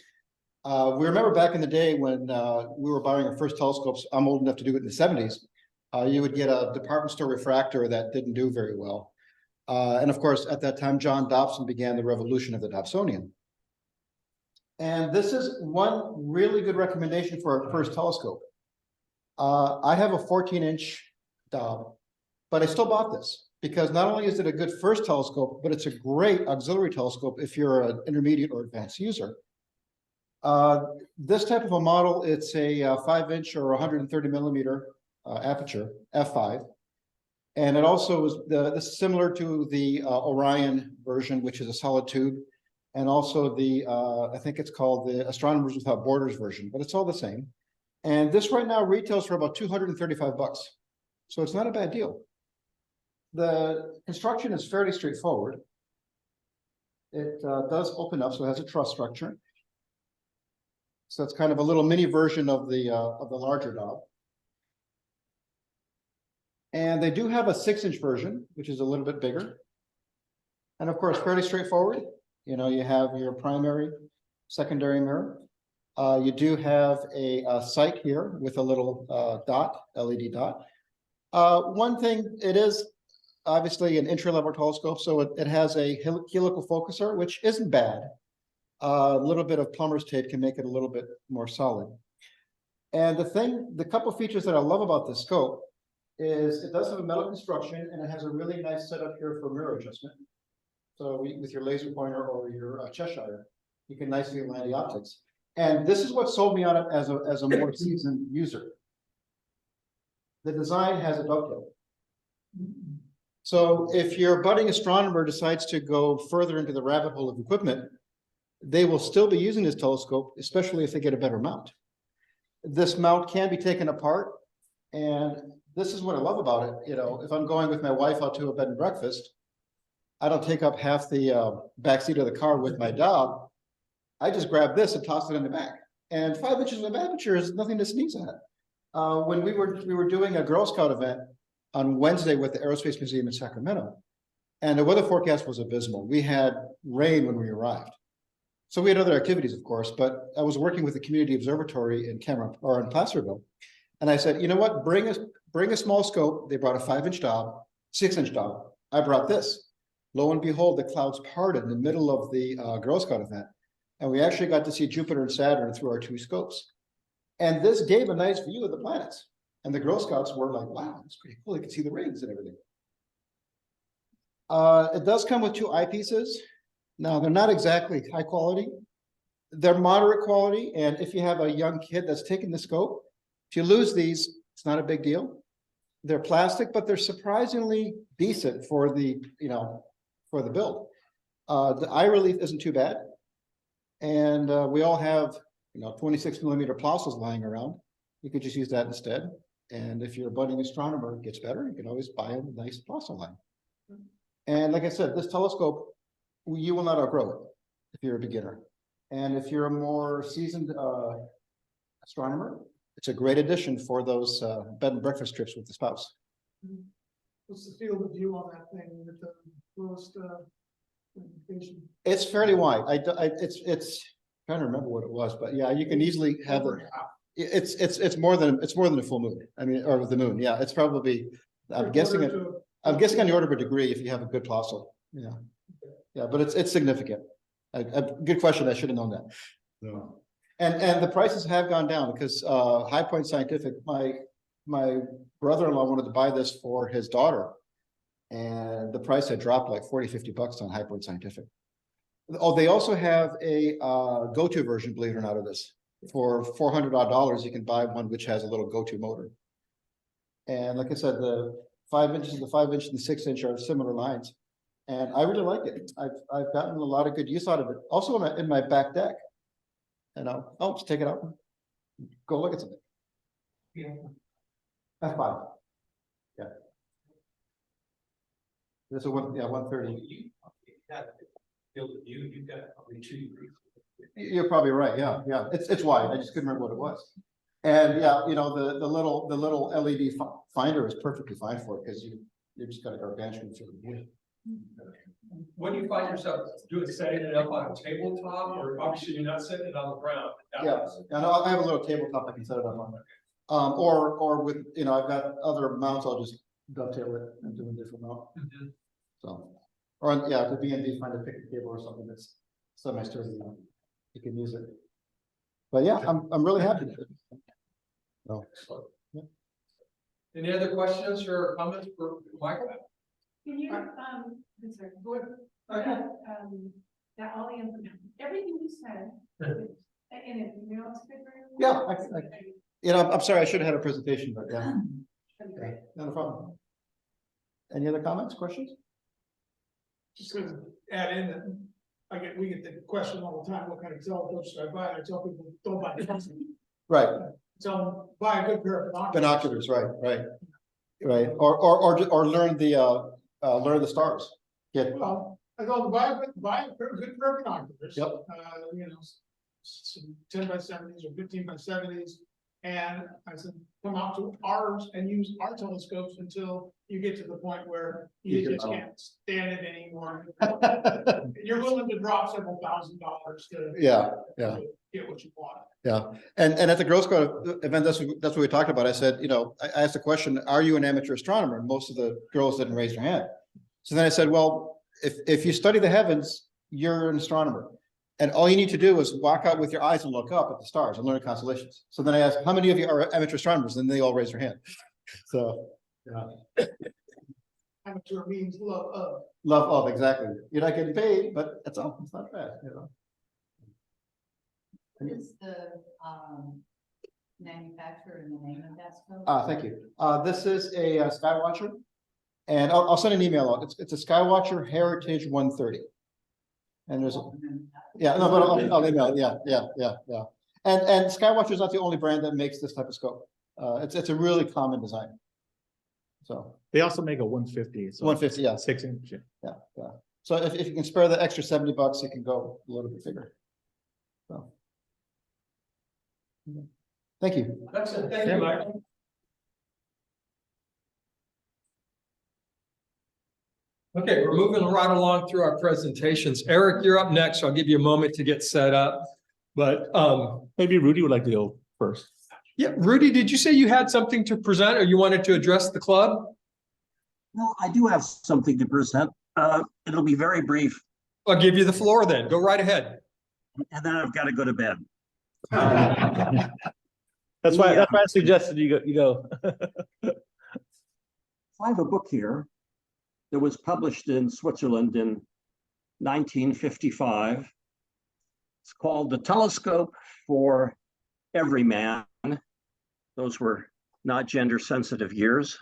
We remember back in the day when we were buying our first telescopes. I'm old enough to do it in the 70s. You would get a department store refractor that didn't do very well. And of course, at that time, John Dobson began the revolution of the Dobsonian. And this is one really good recommendation for our first telescope. I have a 14-inch Dob, but I still bought this because not only is it a good first telescope, but it's a great auxiliary telescope if you're an intermediate or advanced user. This type of a model, it's a 5-inch or 130 millimeter aperture, f5. And it also is this is similar to the Orion version, which is a solid tube, and also the I think it's called the Astronomers Without Borders version, but it's all the same. And this right now retails for about $235, so it's not a bad deal. The construction is fairly straightforward. It does open up, so it has a truss structure. So it's kind of a little mini version of the larger dog. And they do have a 6-inch version, which is a little bit bigger. And of course, fairly straightforward. You know, you have your primary, secondary mirror. You do have a sight here with a little LED dot. One thing, it is obviously an entry-level telescope, so it has a helical focuser, which isn't bad. A little bit of plumber's tape can make it a little bit more solid. And the couple features that I love about this scope is it does have a metal construction, and it has a really nice setup here for mirror adjustment. So with your laser pointer or your Cheshire, you can nicely align the optics. And this is what sold me on it as a more seasoned user. The design has a dovetail. So if your budding astronomer decides to go further into the rabbit hole of equipment, they will still be using this telescope, especially if they get a better mount. This mount can be taken apart, and this is what I love about it. You know, if I'm going with my wife out to a bed and breakfast, I don't take up half the back seat of the car with my dog. I just grab this and toss it in the back. And 5 inches of aperture is nothing to sneeze at. When we were doing a Girl Scout event on Wednesday with the Aerospace Museum in Sacramento, and the weather forecast was abysmal. We had rain when we arrived. So we had other activities, of course, but I was working with the community observatory in in Placerville. And I said, you know what, bring a small scope. They brought a 5-inch dog, 6-inch dog. I brought this. Lo and behold, the clouds parted in the middle of the Girl Scout event. And we actually got to see Jupiter and Saturn through our 2 scopes. And this gave a nice view of the planets. And the Girl Scouts were like, wow, it's pretty cool. You can see the rings and everything. It does come with 2 eyepieces. Now, they're not exactly high quality. They're moderate quality. And if you have a young kid that's taking the scope, if you lose these, it's not a big deal. They're plastic, but they're surprisingly decent for the, for the build. The eye relief isn't too bad. And we all have, 26mm Plössls lying around. You could just use that instead. And if you're a budding astronomer, it gets better. You can always buy a nice Plössl line. And like I said, this telescope, you will not outgrow it if you're a beginner. And if you're a more seasoned astronomer, it's a great addition for those bed and breakfast trips with the spouse. What's the field of view on that thing with the lowest magnification? It's fairly wide. It's trying to remember what it was, but yeah, you can easily have it. It's more than a full moon. I mean, or the moon. Yeah, it's probably. I'm guessing on the order of a degree if you have a good Plössl. Yeah, yeah, but it's significant. A good question. I should have known that. No. And the prices have gone down because High Point Scientific, my brother-in-law wanted to buy this for his daughter, and the price had dropped like $40-50 on High Point Scientific. Oh, they also have a go-to version, believe it or not, of this. For $400 odd, you can buy one which has a little go-to motor. And like I said, the 5 inches, the 5-inch, and the 6-inch are similar lines, and I really like it. I've gotten a lot of good use out of it. Also in my back deck. Just take it out. Go look at something. Yeah. F5. Yeah. This is 130. You got field of view, you've got probably 2 degrees. You're probably right. Yeah, yeah. It's wide. I just couldn't remember what it was. And yeah, the little LED finder is perfectly fine for it because you just got a gargantuan field of view. When you find yourself doing setting it up on a tabletop, or obviously you're not setting it on the ground. Yeah, I have a little tabletop I can set it up on. Or with I've got other mounts. I'll just dovetail it and do a different mount. So, or the B&B, find a picnic table or something that's semi-sturdy. You can use it. But yeah, I'm really happy with it. So, yeah. Any other questions or comments for Michael? Can you, I'm sorry, go ahead. That all the information, everything you said, and if you know, it's good for you. Yeah, I'm sorry, I should have had a presentation, but yeah. Great. No problem. Any other comments, questions? Just gonna add in that we get the question all the time, what kind of telescope should I buy? I tell people, don't buy telescope. Right. Tell them, buy a good pair of Binoculars, right. Or learn the stars. Yeah. Well, I told them, buy a good pair of binoculars. Yep. some 10x70s or 15x70s. And I said, come out to ours and use our telescopes until you get to the point where you just can't stand it anymore. You're willing to drop several $1,000s to Yeah. get what you want. Yeah, and at the Girl Scout event, that's what we talked about. I said, I asked the question, are you an amateur astronomer? And most of the girls didn't raise their hand. So then I said, well, if you study the heavens, you're an astronomer. And all you need to do is walk out with your eyes and look up at the stars and learn the constellations. So then I asked, how many of you are amateur astronomers? And they all raised their hand. So, yeah. Amateur means love of. Love of, exactly. You're not getting paid, but that's all. It's not bad, What is the manufacturer and the name of that scope? Thank you. This is a Skywatcher, and I'll send an email out. It's a Skywatcher Heritage 130. And there's, yeah, no, but I'll email it. Yeah. And Skywatcher is not the only brand that makes this type of scope. It's a really common design. So They also make a 150. So 150, yeah. 6-inch. Yeah. So if you can spare the extra $70, you can go a little bit bigger. So. Thank you. That's it. Thank you, Michael. Okay, we're moving right along through our presentations. Eric, you're up next. I'll give you a moment to get set up. But Maybe Rudy would like to go first. yeah, Rudy, did you say you had something to present or you wanted to address the club? No, I do have something to present. It'll be very brief, I'll give you the floor then. Go right ahead. and then I've got to go to bed. That's why I suggested you go. I have a book here that was published in Switzerland in 1955. It's called The Telescope for Every Man. Those were not gender sensitive years.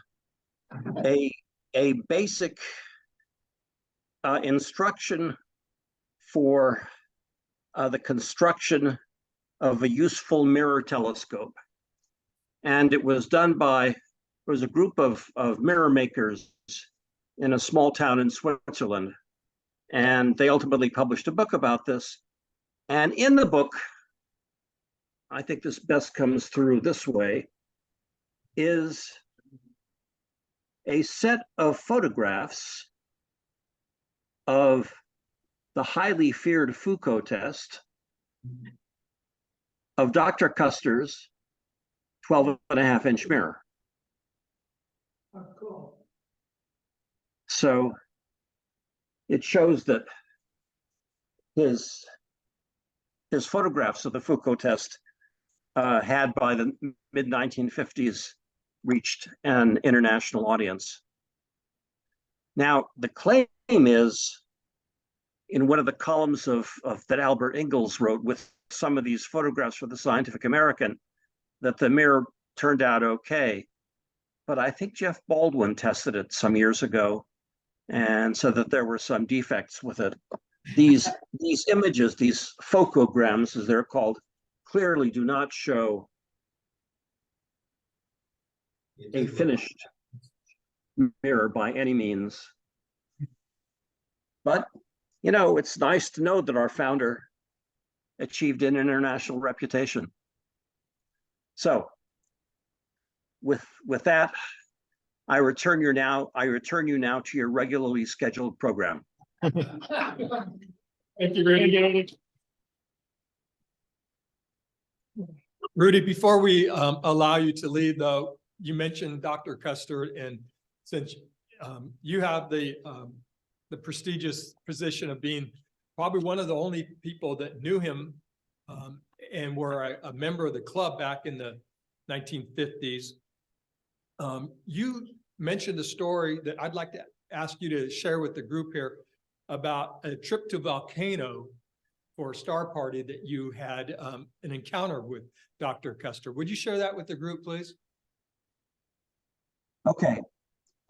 A basic instruction for the construction of a useful mirror telescope. And it was done by, there was a group of mirror makers in a small town in Switzerland. And they ultimately published a book about this. And in the book, I think this best comes through this way, is a set of photographs of the highly feared Foucault test of Dr. Custer's 12.5-inch mirror. Oh, cool. So it shows that his photographs of the Foucault test had by the mid-1950s reached an international audience. Now, the claim is in one of the columns of that Albert Ingalls wrote with some of these photographs for the Scientific American that the mirror turned out okay. But I think Jeff Baldwin tested it some years ago and said that there were some defects with it. These images, these focograms, as they're called, clearly do not show a finished mirror by any means. But, you know, it's nice to know that our founder achieved an international reputation. So, with that, I return you now to your regularly scheduled program. Thank you, Rudy. Rudy, before we allow you to leave, though, you mentioned Dr. Custer, and since you have the prestigious position of being probably one of the only people that knew him and were a member of the club back in the 1950s, you mentioned a story that I'd like to ask you to share with the group here about a trip to Volcano for a star party that you had an encounter with Dr. Custer. Would you share that with the group, please? Okay.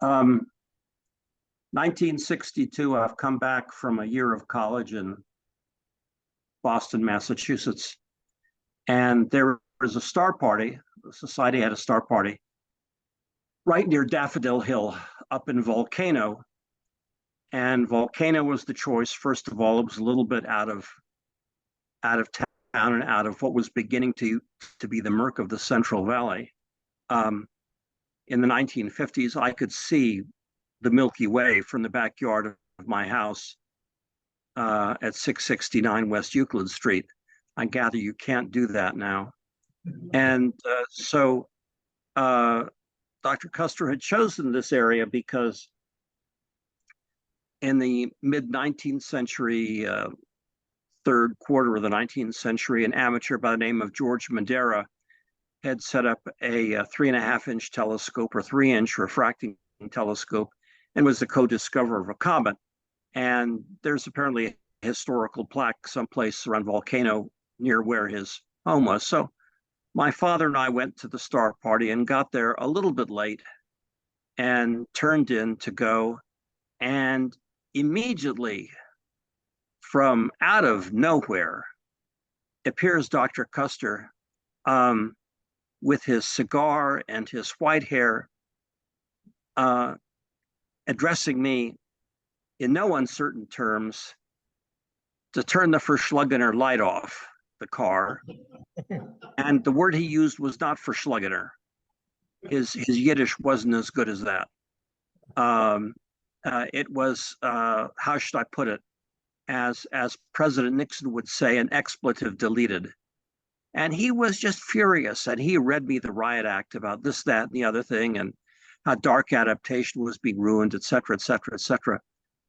1962, I've come back from a year of college in Boston, Massachusetts, and there was a star party. The society had a star party right near Daffodil Hill up in Volcano. And Volcano was the choice. First of all, it was a little bit out of and out of what was beginning to be the murk of the Central Valley. In the 1950s, I could see the Milky Way from the backyard of my house at 669 West Euclid Street. I gather you can't do that now. And so Dr. Custer had chosen this area because in the mid-19th century, third quarter of the 19th century, an amateur by the name of George Madera had set up a 3.5-inch telescope or 3-inch refracting telescope and was the co-discoverer of a comet. And there's apparently a historical plaque someplace around Volcano near where his home was. So my father and I went to the star party and got there a little bit late and turned in to go. And immediately from out of nowhere appears Dr. Custer with his cigar and his white hair addressing me in no uncertain terms to turn the Verschlugener light off the car. And the word he used was not Verschlugener. His Yiddish wasn't as good as that. It was, how should I put it? As President Nixon would say, an expletive deleted. And he was just furious. And he read me the riot act about this, that, and the other thing, and how dark adaptation was being ruined, et cetera, et cetera, et cetera.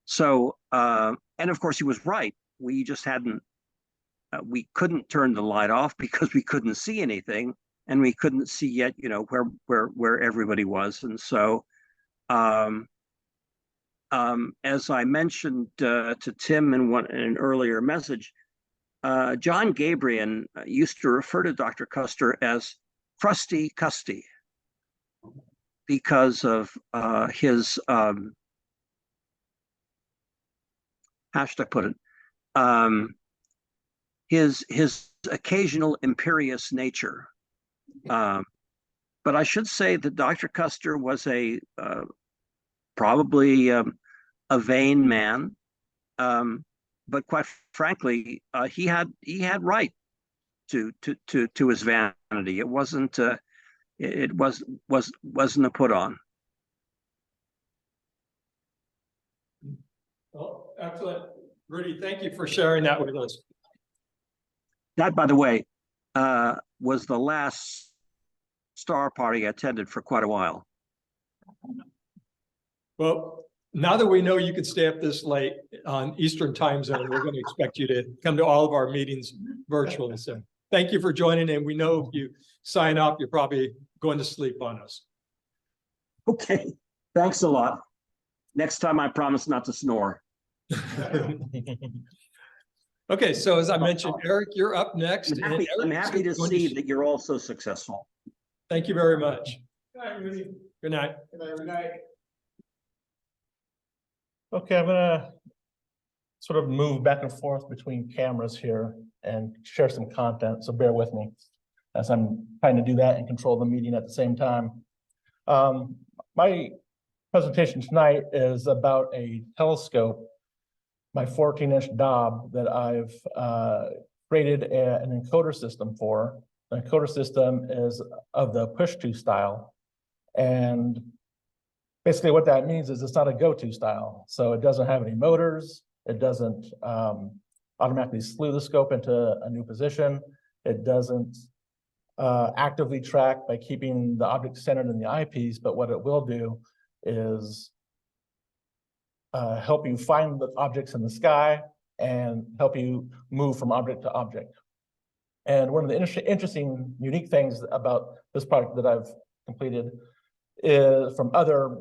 So, and of course he was right. We just hadn't, we couldn't turn the light off because we couldn't see anything, and we couldn't see yet, you know, where everybody was. And so, as I mentioned to Tim in an earlier message, John Gabriel used to refer to Dr. Custer as Crusty Custy because of his, how should I put it? His occasional imperious nature. But I should say that Dr. Custer was a probably a vain man, but quite frankly, he had right to his vanity. It wasn't wasn't a put on. Well, excellent. Rudy, thank you for sharing that with us. That, by the way, was the last star party I attended for quite a while. Well, now that we know you can stay up this late on Eastern time zone, we're going to expect you to come to all of our meetings virtually. So thank you for joining. And we know if you sign up, you're probably going to sleep on us. Okay, thanks a lot. Next time I promise not to snore. Okay, so as I mentioned, Eric, you're up next. I'm happy to see that you're also successful. Thank you very much. Good night, Rudy. Good night. Good night. Okay, I'm gonna sort of move back and forth between cameras here and share some content, so bear with me as I'm trying to do that and control the meeting at the same time. My presentation tonight is about a telescope, my 14-inch Dob that I've created an encoder system for. The encoder system is of the push-to style, and basically what that means is it's not a go-to style. So it doesn't have any motors. It doesn't automatically slew the scope into a new position. It doesn't actively track by keeping the object centered in the eyepiece, but what it will do is help you find the objects in the sky and help you move from object to object. And one of the interesting, unique things about this product that I've completed is from other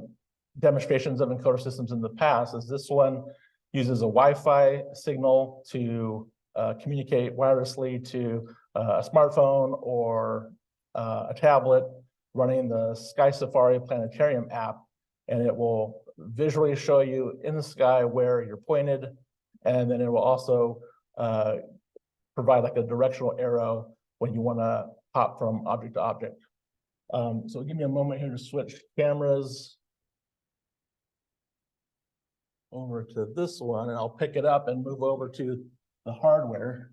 demonstrations of encoder systems in the past is this one uses a Wi-Fi signal to communicate wirelessly to a smartphone or a tablet running the Sky Safari Planetarium app, and it will visually show you in the sky where you're pointed, and then it will also provide like a directional arrow when you want to hop from object to object. So give me a moment here to switch cameras over to this one, and I'll pick it up and move over to the hardware.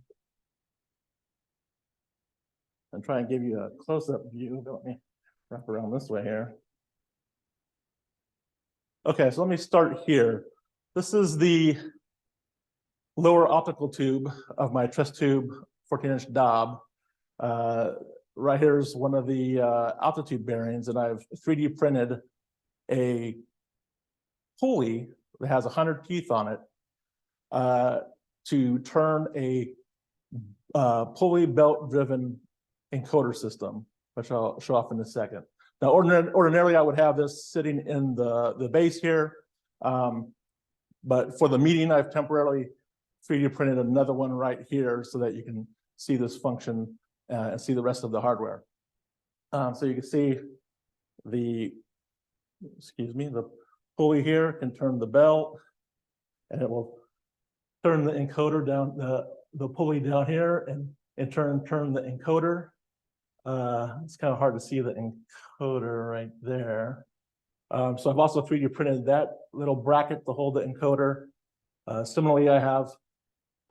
and try and give you a close-up view. Let me wrap around this way here. Okay, so let me start here. This is the lower optical tube of my test tube 14-inch Dob. Right here is one of the altitude bearings, and I've 3D printed a pulley that has 100 teeth on it to turn a pulley belt driven encoder system, which I'll show off in a second. Now, ordinarily I would have this sitting in the base here, but for the meeting, I've temporarily 3D printed another one right here so that you can see this function and see the rest of the hardware. So you can see the pulley here can turn the belt, and it will turn the encoder down, the pulley down here, and in turn turn the encoder. It's kind of hard to see the encoder right there. So I've also 3D printed that little bracket to hold the encoder. Similarly, I have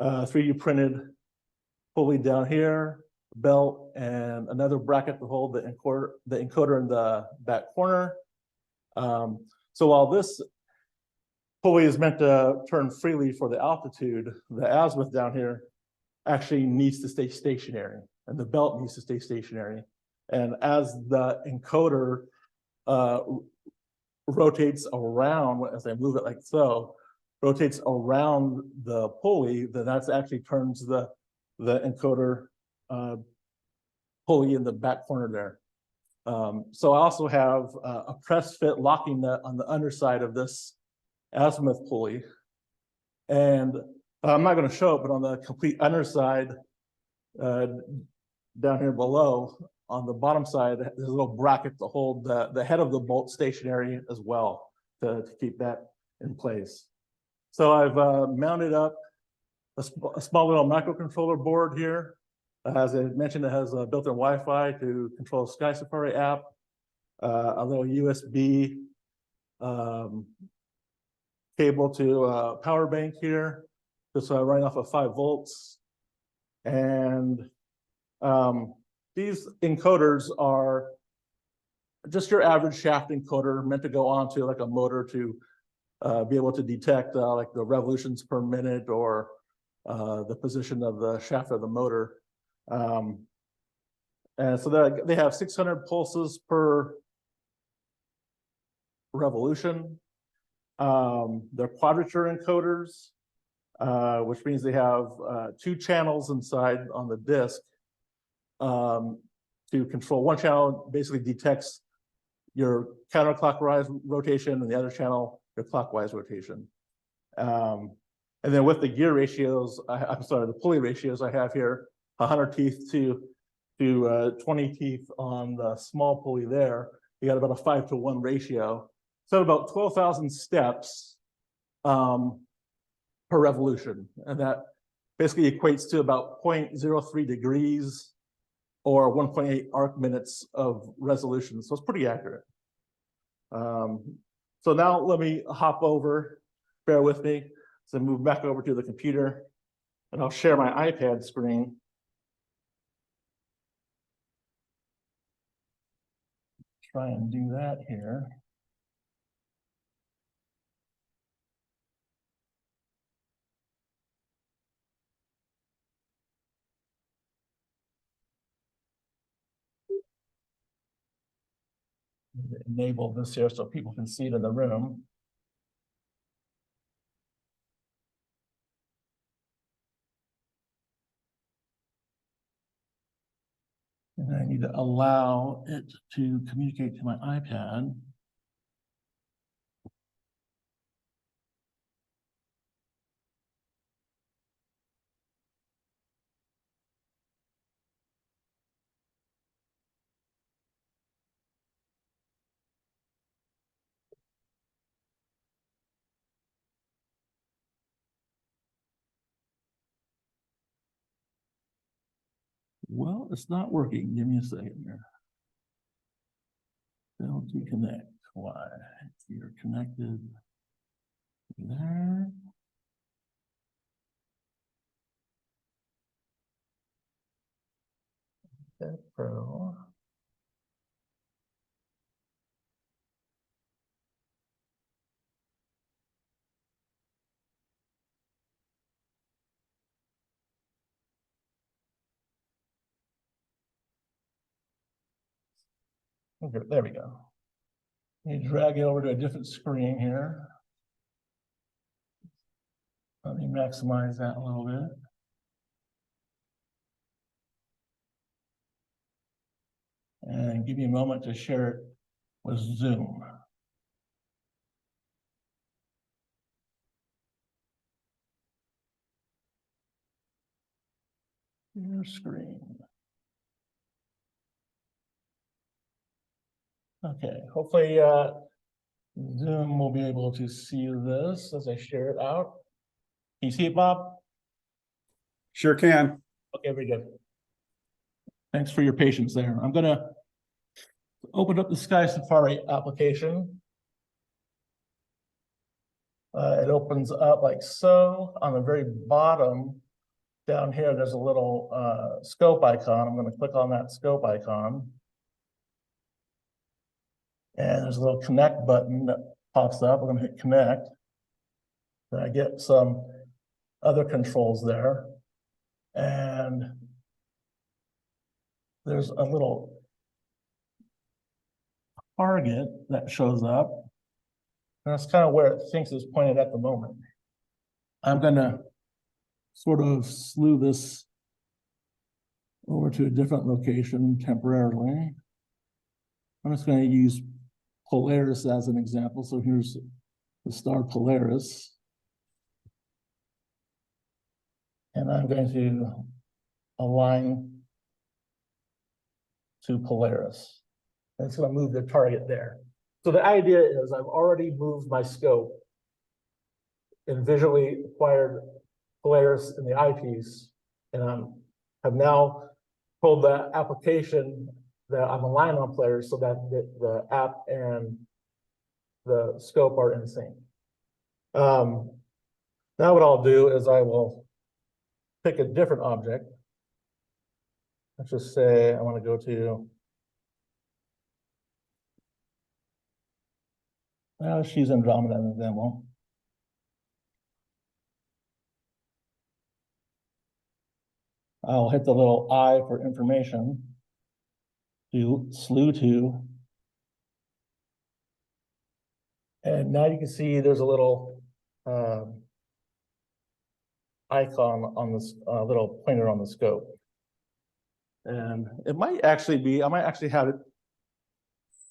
3D printed pulley down here, belt, and another bracket to hold the encoder in the back corner. So while this pulley is meant to turn freely for the altitude, the azimuth down here actually needs to stay stationary, and the belt needs to stay stationary. And as the encoder rotates around, as I move it like so, rotates around the pulley, then that's actually turns the encoder pulley in the back corner there. So I also have a press fit locking nut on the underside of this azimuth pulley. And I'm not going to show it, but on the complete underside, down here below, on the bottom side, there's a little bracket to hold the head of the bolt stationary as well, to keep that in place. So I've mounted up a small little microcontroller board here. As I mentioned, it has a built-in Wi-Fi to control the Sky Safari app, a little USB cable to a power bank here, just running off of 5 volts. And these encoders are just your average shaft encoder meant to go onto like a motor to be able to detect like the revolutions per minute or the position of the shaft of the motor. And so they have 600 pulses per revolution. They're quadrature encoders, which means they have 2 channels inside on the disk to control. One channel basically detects your counterclockwise rotation, and the other channel your clockwise rotation. And then with the gear ratios, I'm sorry, the pulley ratios I have here, 100 teeth to 20 teeth on the small pulley there, you got about a 5-to-1 ratio. So about 12,000 steps per revolution. And that basically equates to about 0.03 degrees or 1.8 arc minutes of resolution. So it's pretty accurate. So now let me hop over, bear with me. So move back over to the computer, and I'll share my iPad screen. Try and do that here. Enable this here so people can see it in the room. And I need to allow it to communicate to my iPad. Well, it's not working. Give me a second here. Failed to connect. Why? You're connected there. Pro. Okay, there we go. You drag it over to a different screen here. Let me maximize that a little bit. And give you a moment to share it with Zoom. Your screen. Okay, hopefully Zoom will be able to see this as I share it out. Can you see it, Bob? Sure can. Okay, very good. Thanks for your patience there. I'm gonna open up the Sky Safari application. It opens up like so. On the very bottom down here, there's a little scope icon. I'm going to click on that scope icon. And there's a little connect button that pops up. We're going to hit connect. Then I get some other controls there. And there's a little target that shows up. And that's kind of where it thinks it's pointed at the moment. I'm going to sort of slew this over to a different location temporarily. I'm just going to use Polaris as an example. So here's the star Polaris. And I'm going to align to Polaris. And it's going to move the target there. So the idea is I've already moved my scope and visually acquired Polaris in the eyepiece, and have now told the application that I'm aligned on Polaris so that the app and the scope are in sync. Now what I'll do is I will pick a different object. Let's just say I want to go to she's Andromeda as an example. I'll hit the little I for information. Do slew to. And now you can see there's a little icon on this little pointer on the scope. And it might actually be, I might actually have it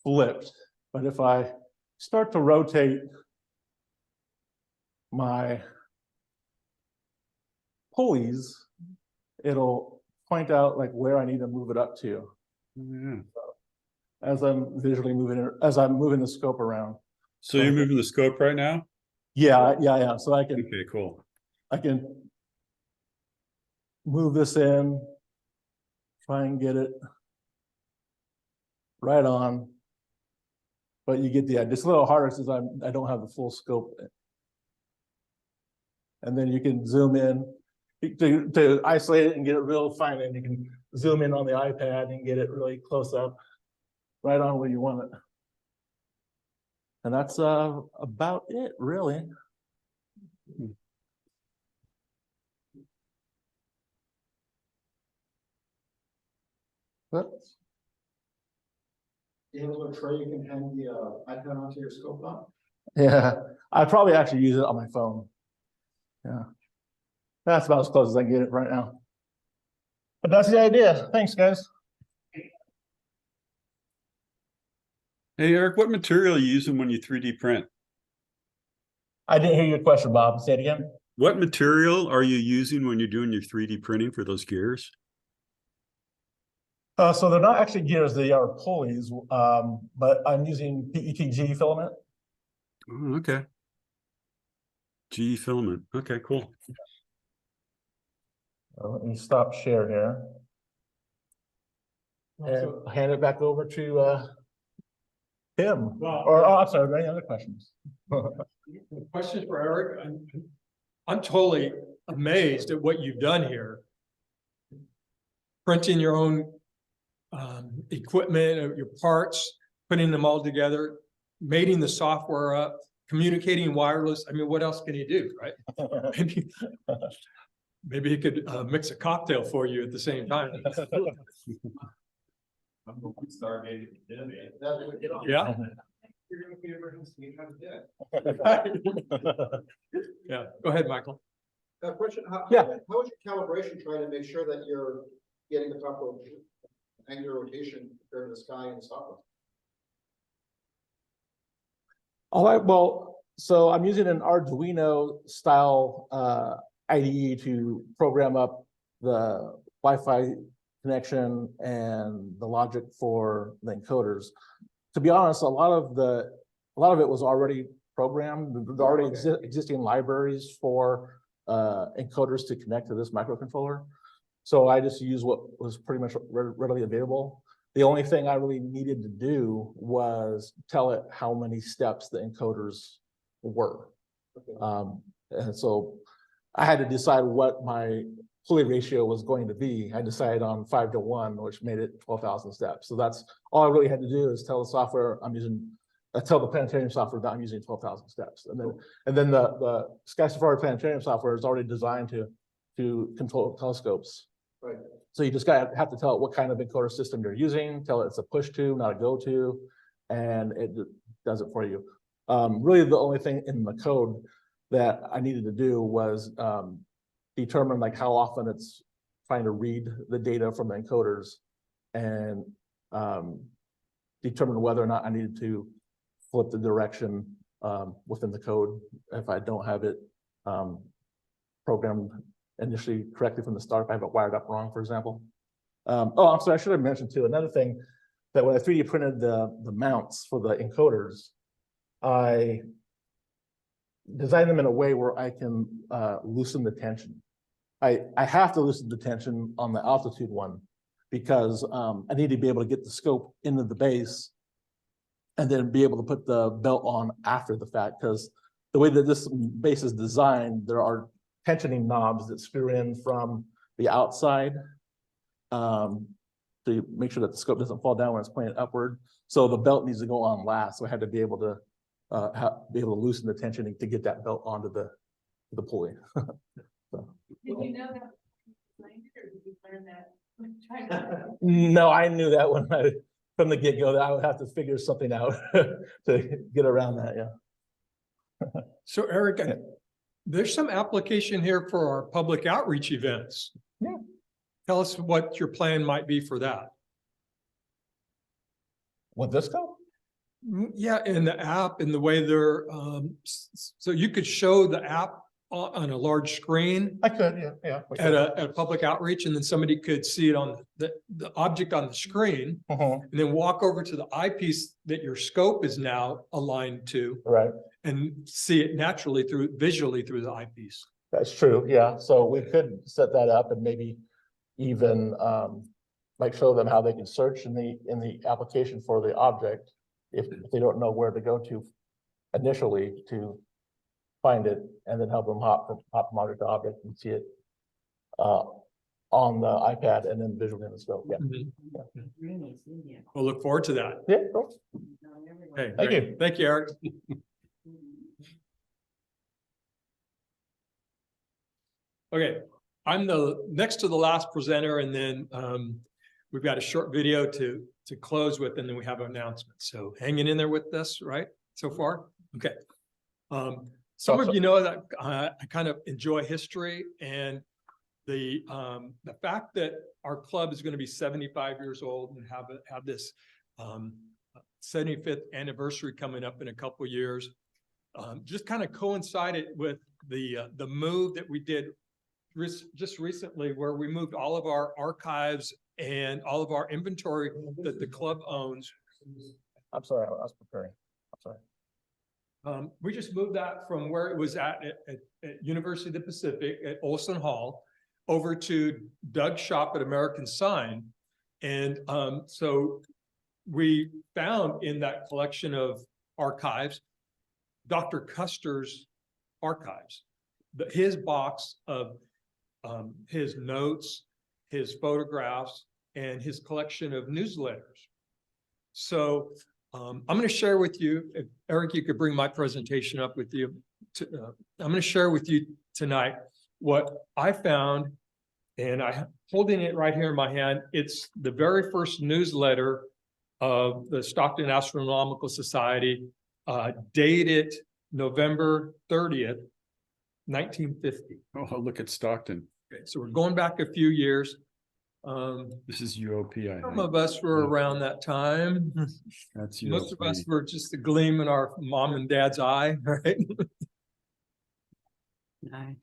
flipped, but if I start to rotate my pulleys, it'll point out like where I need to move it up to. Yeah. As I'm visually moving it, as I'm moving the scope around. So you're moving the scope right now? Yeah. So I can, Okay, cool. I can move this in, try and get it right on. But you get the idea. It's a little harder since I don't have the full scope. And then you can zoom in to isolate it and get it real fine. And you can zoom in on the iPad and get it really close up, right on where you want it. And that's about it, really. But You have a little tray you can hang the iPad onto your scope on? yeah, I probably actually use it on my phone. Yeah, that's about as close as I can get it right now. But that's the idea. Thanks, guys. Hey, Eric, what material are you using when you 3D print? I didn't hear your question, Bob. Say it again. What material are you using when you're doing your 3D printing for those gears? So they're not actually gears, they are pulleys, but I'm using PETG filament. Oh, okay. G filament. Okay, cool. Let me stop share here. And hand it back over to Tim. Or, I'm sorry, are there any other questions? Question for Eric. I'm totally amazed at what you've done here. Printing your own equipment, your parts, putting them all together, mating the software up, communicating wireless. I mean, what else can he do, right? Maybe, maybe he could mix a cocktail for you at the same time. Yeah. Yeah, go ahead, Michael. Question, Yeah. how is your calibration trying to make sure that you're getting the proper angular rotation compared to the sky and the software? All right, well, so I'm using an Arduino style IDE to program up the Wi-Fi connection and the logic for the encoders. To be honest, a lot of it was already programmed. There are already existing libraries for encoders to connect to this microcontroller. So I just use what was pretty much readily available. The only thing I really needed to do was tell it how many steps the encoders were. And so I had to decide what my Foley ratio was going to be. I decided on 5:1, which made it 12,000 steps. So that's all I really had to do is tell the software I'm using, tell the planetarium software that I'm using 12,000 steps. And then the Sky Safari planetarium software is already designed to control telescopes. Right. So you just have to tell it what kind of encoder system you're using, tell it it's a push to, not a go to, and it does it for you. Really the only thing in the code that I needed to do was determine like how often it's trying to read the data from the encoders and determine whether or not I needed to flip the direction within the code if I don't have it programmed initially correctly from the start, if I have it wired up wrong, for example. Oh, I'm sorry, I should have mentioned too, another thing that when I 3D printed the mounts for the encoders, I designed them in a way where I can loosen the tension. I have to loosen the tension on the altitude one because I need to be able to get the scope into the base and then be able to put the belt on after the fact, because the way that this base is designed, there are tensioning knobs that screw in from the outside to make sure that the scope doesn't fall down when it's pointed upward. So the belt needs to go on last. So I had to be able to loosen the tensioning to get that belt onto the pulley. So. Did you know that? Or did you learn that? No, I knew that from the get-go that I would have to figure something out to get around that. Yeah. So Eric, there's some application here for our public outreach events. Yeah. Tell us what your plan might be for that. Would this go? Yeah, in the app, in the way they're, so you could show the app on a large screen I could, yeah. at a public outreach, and then somebody could see it on the object on the screen, and then walk over to the eyepiece that your scope is now aligned to, Right. and see it naturally visually through the eyepiece. That's true, yeah. So we could set that up and maybe even like show them how they can search in the application for the object if they don't know where to go to initially to find it, and then help them hop from object to object and see it on the iPad and then visually in the scope. Yeah. We'll look forward to that. Yeah. Cool. Okay, Thank great. you. Thank you, Eric. Okay, I'm the next to the last presenter, and then we've got a short video to close with, and then we have an announcement. So hanging in there with us, right? So far? Okay. Some of you know that I kind of enjoy history, and the fact that our club is going to be 75 years old and have this 75th anniversary coming up in a couple of years, just kind of coincided with the move that we did just recently, where we moved all of our archives and all of our inventory that the club owns. I'm sorry, I was preparing. I'm sorry. We just moved that from where it was at University of the Pacific at Olson Hall over to Doug's shop at American Sign. And so we found in that collection of archives, Dr. Custer's archives, his box of his notes, his photographs, and his collection of newsletters. So I'm going to share with you, if Eric, you could bring my presentation up with you. I'm going to share with you tonight what I found, and I'm holding it right here in my hand. It's the very first newsletter of the Stockton Astronomical Society, dated November 30th, 1950. Oh, look at Stockton. Okay, so we're going back a few years. This is UOP, I Some think. of us were around that time. That's Most of us UOP. were just a gleam in our mom and dad's eye, right? Nice.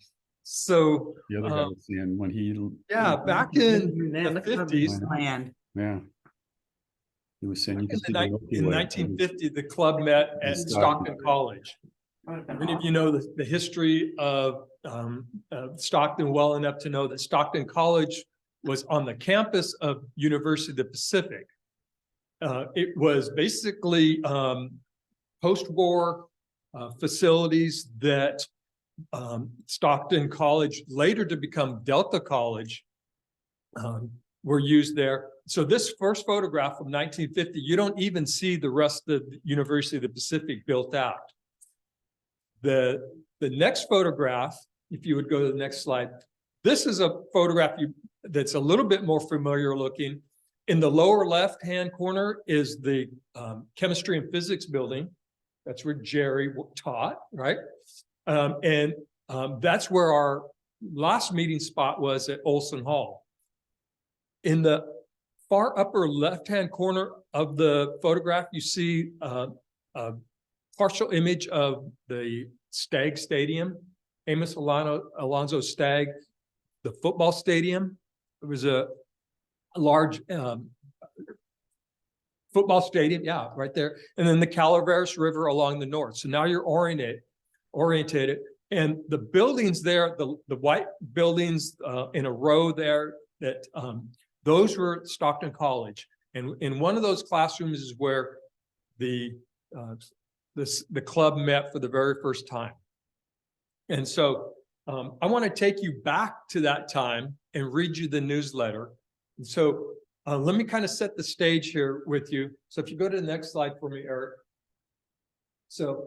So, The other guy was saying when he, yeah, back in Man, the look at 50s, Land. yeah. He was saying you in can see the Milky Way. 1950, the club met at Stockton. Stockton College. Would've been Many of you know the history of Stockton well enough to know that Stockton College was on the campus of University of the Pacific. It was basically post-war facilities that Stockton College, later to become Delta College, were used there. So this first photograph from 1950, you don't even see the rest of the University of the Pacific built out. The next photograph, if you would go to the next slide, this is a photograph that's a little bit more familiar looking. In the lower left-hand corner is the chemistry and physics building. That's where Jerry taught, right? That's where our last meeting spot was at Olson Hall. In the far upper left-hand corner of the photograph, you see a partial image of the Stagg Stadium, Amos Alonzo Stagg, the football stadium. It was a large football stadium, yeah, right there. And then the Calaveras River along the north. So now you're orientated. And the buildings there, the white buildings in a row there, that those were Stockton College. And in one of those classrooms is where the club met for the very first time. And so I want to take you back to that time and read you the newsletter. And so let me kind of set the stage here with you. So if you go to the next slide for me, Eric. So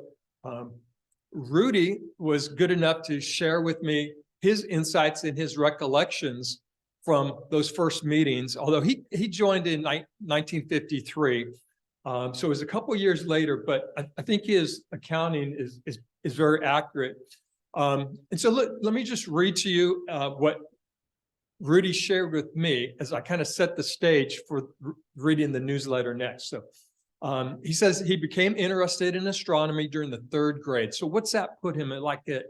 Rudy was good enough to share with me his insights and his recollections from those first meetings, although he joined in 1953. So it was a couple of years later, but I think his accounting is very accurate. And so let me just read to you what Rudy shared with me as I kind of set the stage for reading the newsletter next. So he says he became interested in astronomy during the 3rd grade. So what's that put him at, like at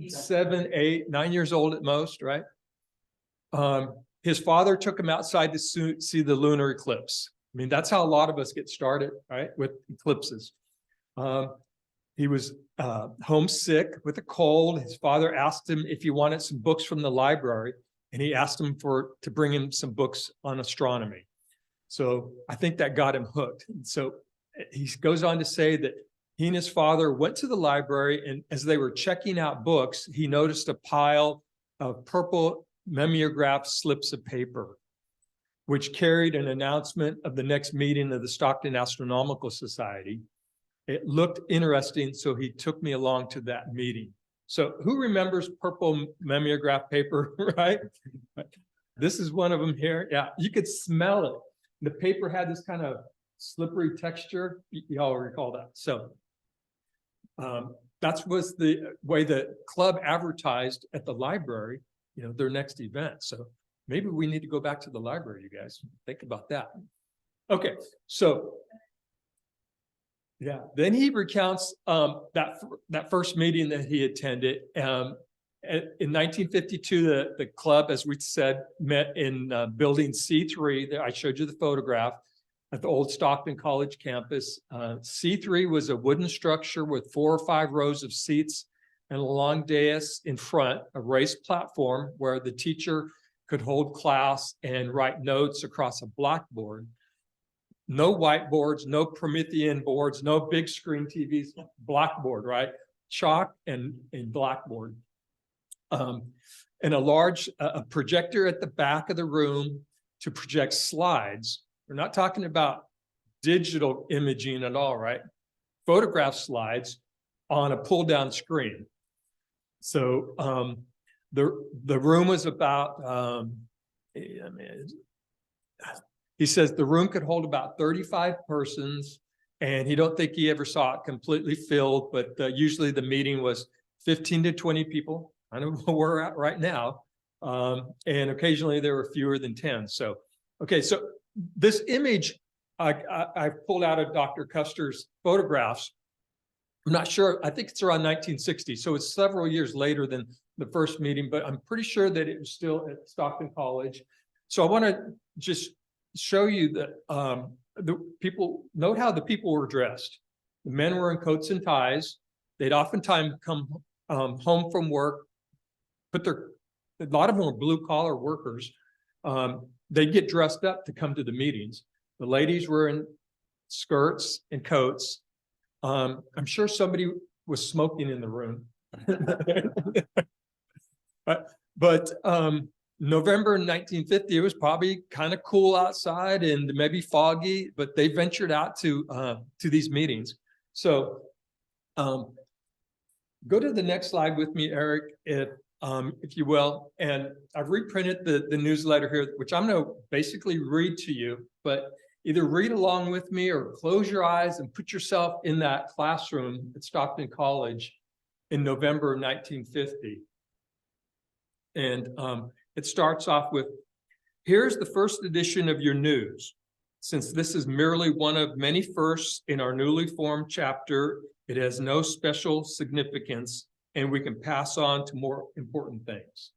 7, 8, 9 years old at most, right? His father took him outside to see the lunar eclipse. I mean, that's how a lot of us get started, right? With eclipses. He was homesick with a cold. His father asked him if he wanted some books from the library, and he asked him to bring him some books on astronomy. So I think that got him hooked. And so he goes on to say that he and his father went to the library, and as they were checking out books, he noticed a pile of purple mimeographed slips of paper, which carried an announcement of the next meeting of the Stockton Astronomical Society. It looked interesting, so he took me along to that meeting. So who remembers purple mimeograph paper, right? This is one of them here. Yeah, you could smell it. The paper had this kind of slippery texture. Y'all recall that. So that was the way the club advertised at the library, you know, their next event. So maybe we need to go back to the library, you guys. Think about that. Okay, so yeah, then he recounts that first meeting that he attended. In 1952, the club, as we said, met in building C3. That I showed you the photograph at the old Stockton College campus. C3 was a wooden structure with 4 or 5 rows of seats and a long dais in front, a raised platform where the teacher could hold class and write notes across a blackboard. No whiteboards, no Promethean boards, no big screen TVs, blackboard, right? Chalk and blackboard. And a large projector at the back of the room to project slides. We're not talking about digital imaging at all, right? Photograph slides on a pull-down screen. So the room was about, he says the room could hold about 35 persons, and he don't think he ever saw it completely filled, but usually the meeting was 15 to 20 people. I don't know where we're at right now. And occasionally there were fewer than 10. So, okay, so this image, I pulled out of Dr. Custer's photographs. I'm not sure, I think it's around 1960. So it's several years later than the first meeting, but I'm pretty sure that it was still at Stockton College. So I want to just show you that the people, note how the people were dressed. The men were in coats and ties. They'd oftentimes come home from work, a lot of them were blue collar workers. They'd get dressed up to come to the meetings. The ladies were in skirts and coats. I'm sure somebody was smoking in the room. but November 1950, it was probably kind of cool outside and maybe foggy, but they ventured out to these meetings. So go to the next slide with me, Eric, if you will. And I've reprinted the newsletter here, which I'm going to basically read to you, but either read along with me or close your eyes and put yourself in that classroom at Stockton College in November of 1950. And it starts off with, here's the first edition of your news. Since this is merely one of many firsts in our newly formed chapter, it has no special significance, and we can pass on to more important things.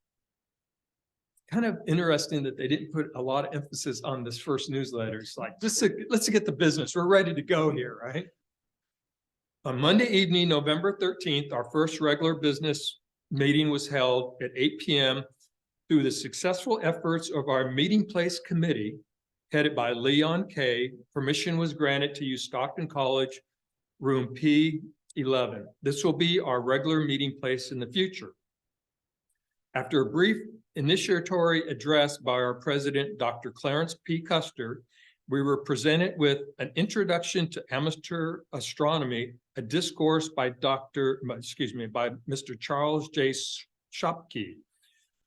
Kind of interesting that they didn't put a lot of emphasis on this first newsletter. It's like, let's get the business. We're ready to go here, right? On Monday evening, November 13th, our first regular business meeting was held at 8 p.m. Through the successful efforts of our meeting place committee, headed by Leon K., permission was granted to use Stockton College room P11. This will be our regular meeting place in the future. After a brief initiatory address by our president, Dr. Clarence P. Custer, we were presented with an introduction to amateur astronomy, a discourse by Mr. Charles J. Shopke.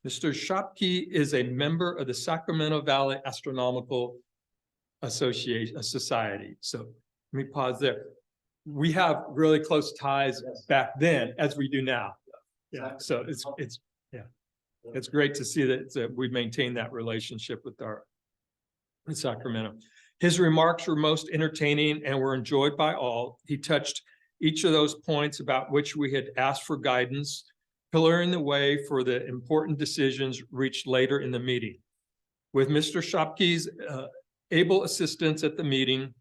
Mr. Shopke is a member of the Sacramento Valley Astronomical Society. So let me pause there. We have really close ties back then as we do now. Yeah, so it's great to see that we maintain that relationship with in Sacramento. His remarks were most entertaining and were enjoyed by all. He touched each of those points about which we had asked for guidance, pillaring the way for the important decisions reached later in the meeting. With Mr. Shopke's able assistance at the meeting,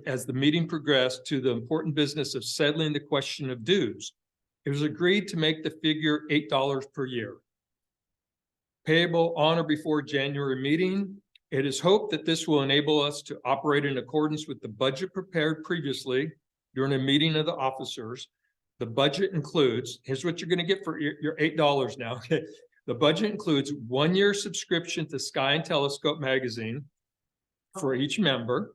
as the meeting progressed to the important business of settling the question of dues, it was agreed to make the figure $8 per year. Payable on or before January meeting, it is hoped that this will enable us to operate in accordance with the budget prepared previously during a meeting of the officers. The budget includes, here's what you're going to get for your $8 now. Okay. The budget includes 1 year subscription to Sky and Telescope magazine for each member.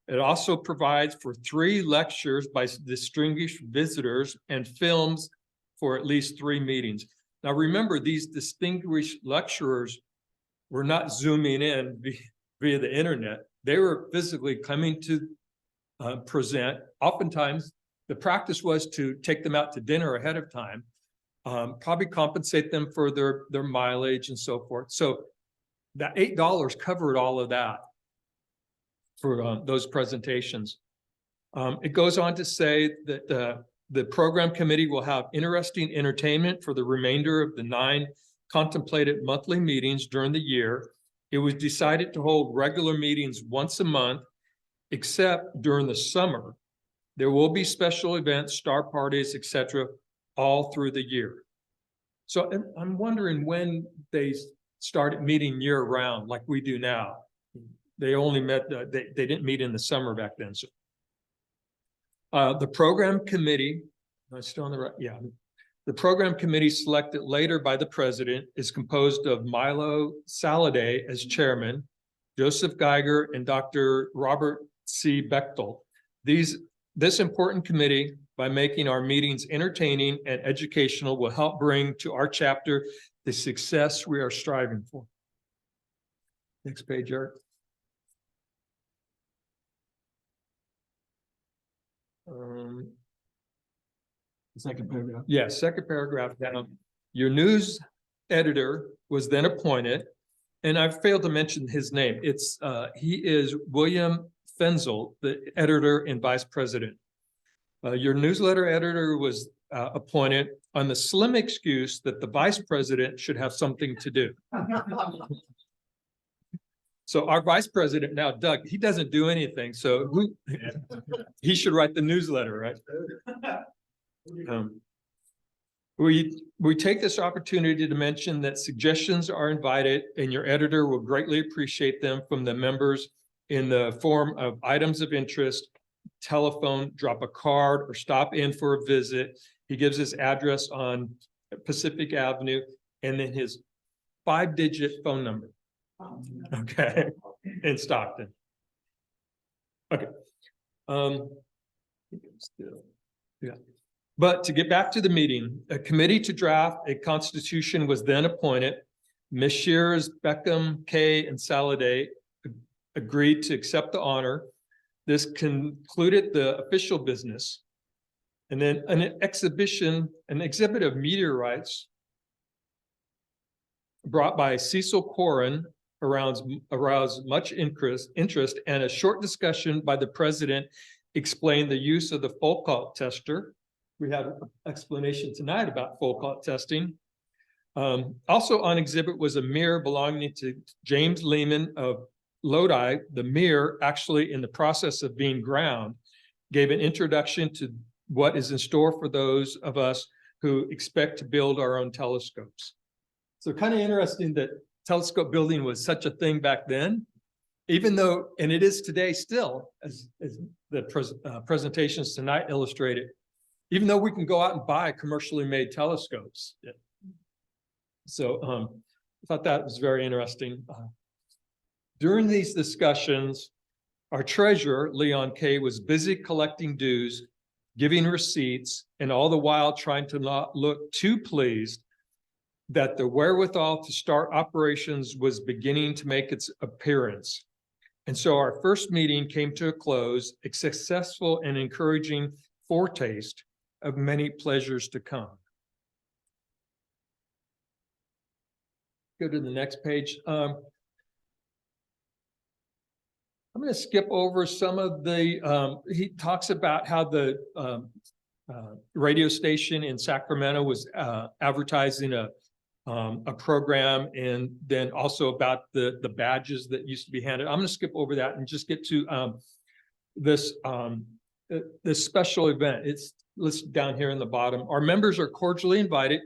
It also provides for 3 lectures by distinguished visitors and films for at least 3 meetings. Now remember, these distinguished lecturers were not zooming in via the internet. They were physically coming to present. Oftentimes, the practice was to take them out to dinner ahead of time, probably compensate them for their mileage and so forth. So that $8 covered all of that for those presentations. It goes on to say that the program committee will have interesting entertainment for the remainder of the 9 contemplated monthly meetings during the year. It was decided to hold regular meetings once a month, except during the summer. There will be special events, star parties, etc., all through the year. So I'm wondering when they started meeting year round like we do now. They only met, they didn't meet in the summer back then. So, the program committee, am I still on the right? Yeah. The program committee selected later by the president is composed of Milo Saladay as chairman, Joseph Geiger, and Dr. Robert C. Bechtel. This important committee, by making our meetings entertaining and educational, will help bring to our chapter the success we are striving for. Next page, Jarrett. Second paragraph. Yeah, second paragraph down. Your news editor was then appointed, and I failed to mention his name. He is William Fenzel, the editor and vice president. Your newsletter editor was appointed on the slim excuse that the vice president should have something to do. So our vice president now, Doug, he doesn't do anything, so he should write the newsletter, right? We take this opportunity to mention that suggestions are invited, and your editor will greatly appreciate them from the members in the form of items of interest, telephone, drop a card, or stop in for a visit. He gives his address on Pacific Avenue and then his 5-digit phone number. Okay, in Stockton. Okay. Yeah. But to get back to the meeting, a committee to draft a constitution was then appointed. Messrs. Beckham, Kay, and Saladay agreed to accept the honor. This concluded the official business. And then an exhibit of meteorites brought by Cecil Corin aroused much interest, and a short discussion by the president explained the use of the Foucault tester. We had an explanation tonight about Foucault testing. Also on exhibit was a mirror belonging to James Lehman of Lodi. The mirror, actually in the process of being ground, gave an introduction to what is in store for those of us who expect to build our own telescopes. So kind of interesting that telescope building was such a thing back then, even though, and it is today still, as the presentations tonight illustrated, even though we can go out and buy commercially made telescopes. Yeah. So I thought that was very interesting. During these discussions, our treasurer, Leon Kay, was busy collecting dues, giving receipts, and all the while trying to not look too pleased that the wherewithal to start operations was beginning to make its appearance. And so our first meeting came to a close, a successful and encouraging foretaste of many pleasures to come. Go to the next page. I'm going to skip over some of the, he talks about how the radio station in Sacramento was advertising a program, and then also about the badges that used to be handed. I'm going to skip over that and just get to this special event. It's listed down here in the bottom. Our members are cordially invited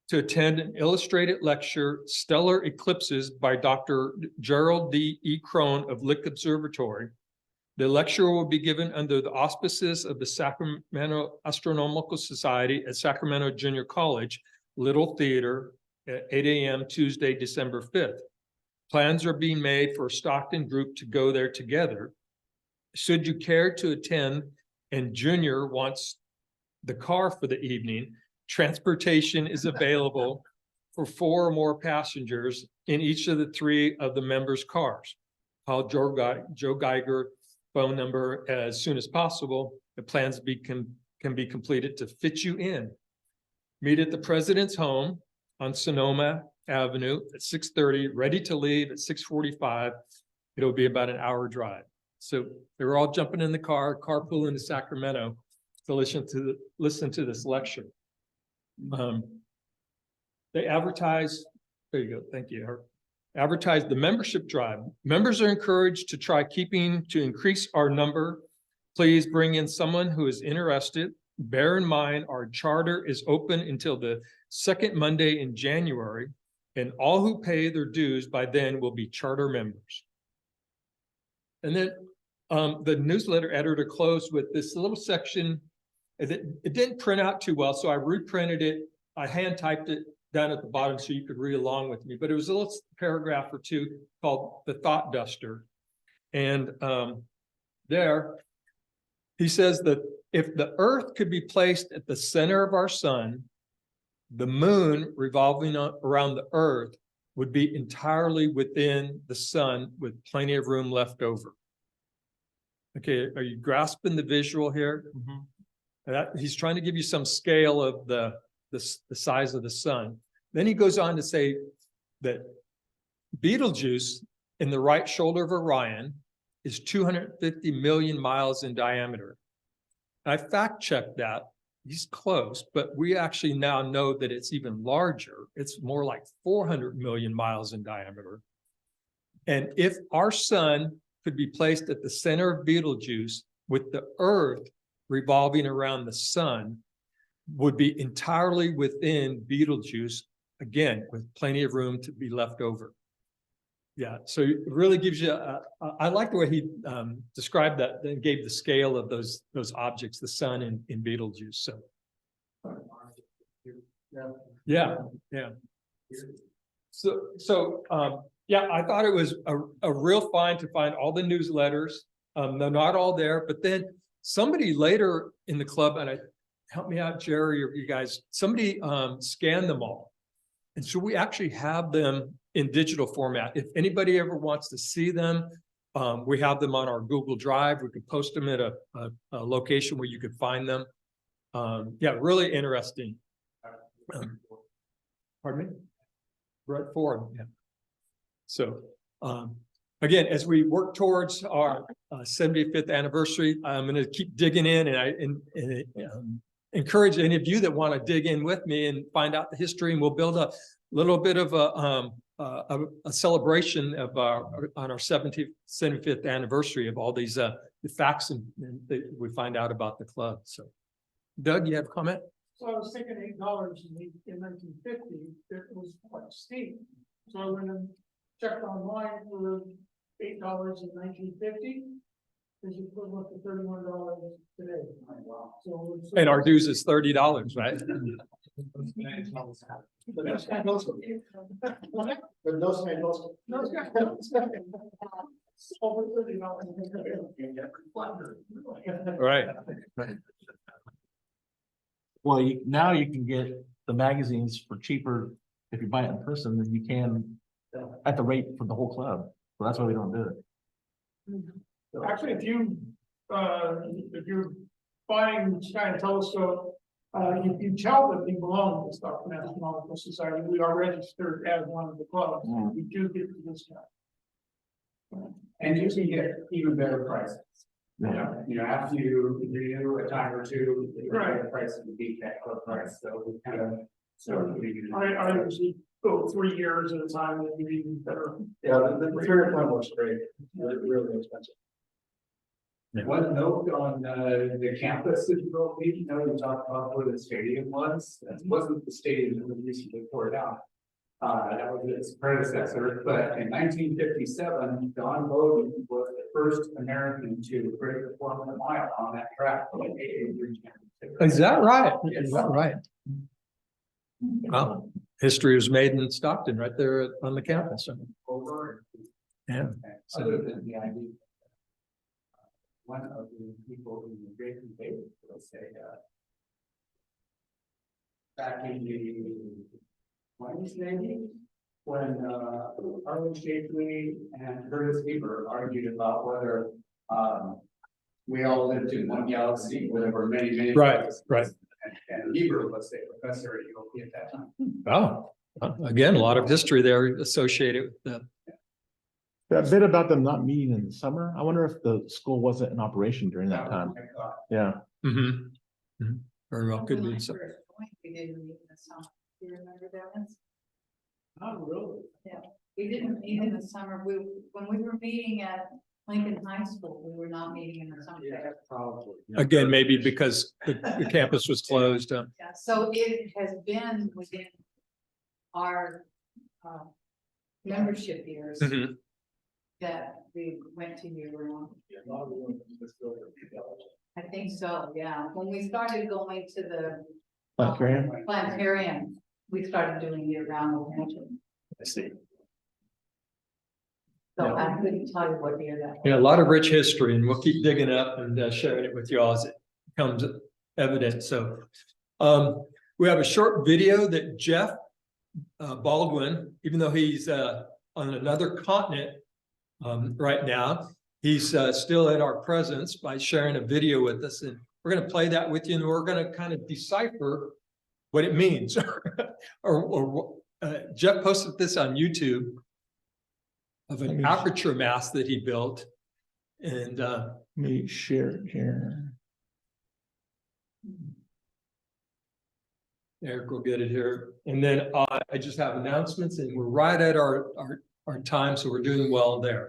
to attend an illustrated lecture, Stellar Eclipses, by Dr. Gerald D. E. Crone of Lick Observatory. The lecture will be given under the auspices of the Sacramento Astronomical Society at Sacramento Junior College, Little Theater, at 8 a.m. Tuesday, December 5th. Plans are being made for a Stockton group to go there together. Should you care to attend and Junior wants the car for the evening, transportation is available for 4 or more passengers in each of the 3 of the members' cars. Call Joe Geiger phone number as soon as possible. The plans can be completed to fit you in. Meet at the president's home on Sonoma Avenue at 6:30, ready to leave at 6:45. It'll be about an hour drive. So they were all jumping in the car, carpooling to Sacramento to listen to this lecture. They advertise, there you go, thank you. Advertise the membership drive. Members are encouraged to try to increase our number. Please bring in someone who is interested. Bear in mind, our charter is open until the 2nd Monday in January, and all who pay their dues by then will be charter members. And then the newsletter editor closed with this little section. It didn't print out too well, so I reprinted it. I hand typed it down at the bottom so you could read along with me, but it was a little paragraph or two called The Thought Duster. And there, he says that if the Earth could be placed at the center of our sun, the moon revolving around the Earth would be entirely within the sun with plenty of room left over. Okay, are you grasping the visual here? He's trying to give you some scale of the size of the sun. Then he goes on to say that Betelgeuse in the right shoulder of Orion is 250 million miles in diameter. I fact checked that. He's close, but we actually now know that it's even larger. It's more like 400 million miles in diameter. And if our sun could be placed at the center of Betelgeuse with the Earth revolving around the sun, would be entirely within Betelgeuse, again, with plenty of room to be left over. Yeah, so it really gives you, I like the way he described that and gave the scale of those objects, the sun in Betelgeuse, so. Yeah. So, yeah, I thought it was a real find to find all the newsletters. They're not all there, but then somebody later in the club, and help me out, Jerry, or you guys, somebody scanned them all. And so we actually have them in digital format. If anybody ever wants to see them, we have them on our Google Drive. We could post them at a location where you could find them. Yeah, really interesting. Pardon me? Right forward, yeah. So again, as we work towards our 75th anniversary, I'm going to keep digging in, and I encourage any of you that want to dig in with me and find out the history, and we'll build a little bit of a celebration of on our 75th anniversary of all these the facts that we find out about the club. So, Doug, you have a comment? So I was thinking $8 in 1950, it was quite steep. So I went and checked online for $8 in 1950. Is equivalent to $31 today. Wow. So And our dues is $30, right? Right. Well, now you can get the magazines for cheaper if you buy it in person than you can at the rate for the whole club. So that's why we don't do it. actually, if you're buying this kind of telescope, if you tell that you belong to the Stockton Astronomical Society, we are registered as one of the clubs. We do get the discount. And you can get even better prices. Yeah. After you renew a time or two, Right. the price of the beat that club price, so we kind of. So I usually go 3 years at a time, and you even better. Yeah, the period plan looks great, really expensive. One note on the campus that you built, you talked about where the stadium was. That wasn't the stadium that was recently tore down. That was its predecessor, but in 1957, Don Baldwin was the first American to break the 400 mile on that track. Is that right? Yes. Is that right? Wow. History was made in Stockton, right there on the campus. Over. Yeah. Other than the idea. One of the people in the great debate will say, back in the 20s, maybe, when Arlen Shapely and Curtis Weaver argued about whether we all lived in one galaxy, where there were many Right, galaxies. right. And Weaver was a professor at UOP at that time. Oh, again, a lot of history there associated with that. That bit about them not meeting in the summer, I wonder if the school wasn't in operation during that time. Yeah. Mm-hmm. Very well, could be. So. We didn't meet in the summer. Do you remember that one? Oh, really? Yeah, we didn't meet in the summer. When we were meeting at Lincoln High School, we were not meeting in the summer. Probably. Again, maybe because the campus was closed. Yeah, so it has been within our membership years Mhm. that we went to year round. I think so, yeah. When we started going to the Planetarium? planetarium, we started doing year round with winter. I see. So I couldn't tell you what year that. Yeah, a lot of rich history, and we'll keep digging up and sharing it with you all as it becomes evident. So we have a short video that Jeff Baldwin, even though he's on another continent right now, he's still in our presence by sharing a video with us. And we're going to play that with you, and we're going to kind of decipher what it means. Jeff posted this on YouTube of an aperture mask that he built. And Let me share it here. Eric will get it here. And then I just have announcements, and we're right at our time, so we're doing well there.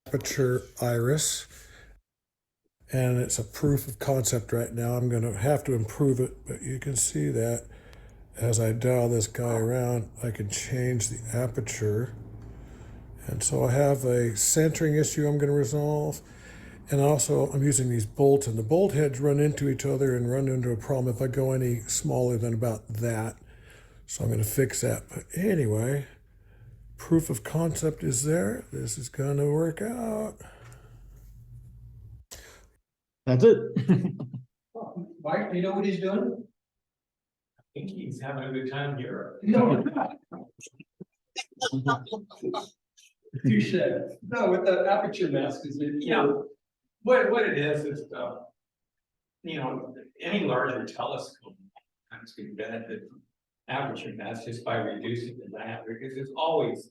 Aperture iris, and it's a proof of concept right now. I'm going to have to improve it, but you can see that as I dial this guy around, I can change the aperture. And so I have a centering issue I'm going to resolve. And also I'm using these bolts, and the bolt heads run into each other and run into a problem if I go any smaller than about that. So I'm going to fix that. But anyway, proof of concept is there. This is going to work out. That's it. Mike, do you know what he's doing? I think he's having a good time here. No. Touche. No, with the aperture mask, is it? Yeah. What it is, you know, any larger telescope sometimes can benefit from aperture mass just by reducing the diameter, because there's always,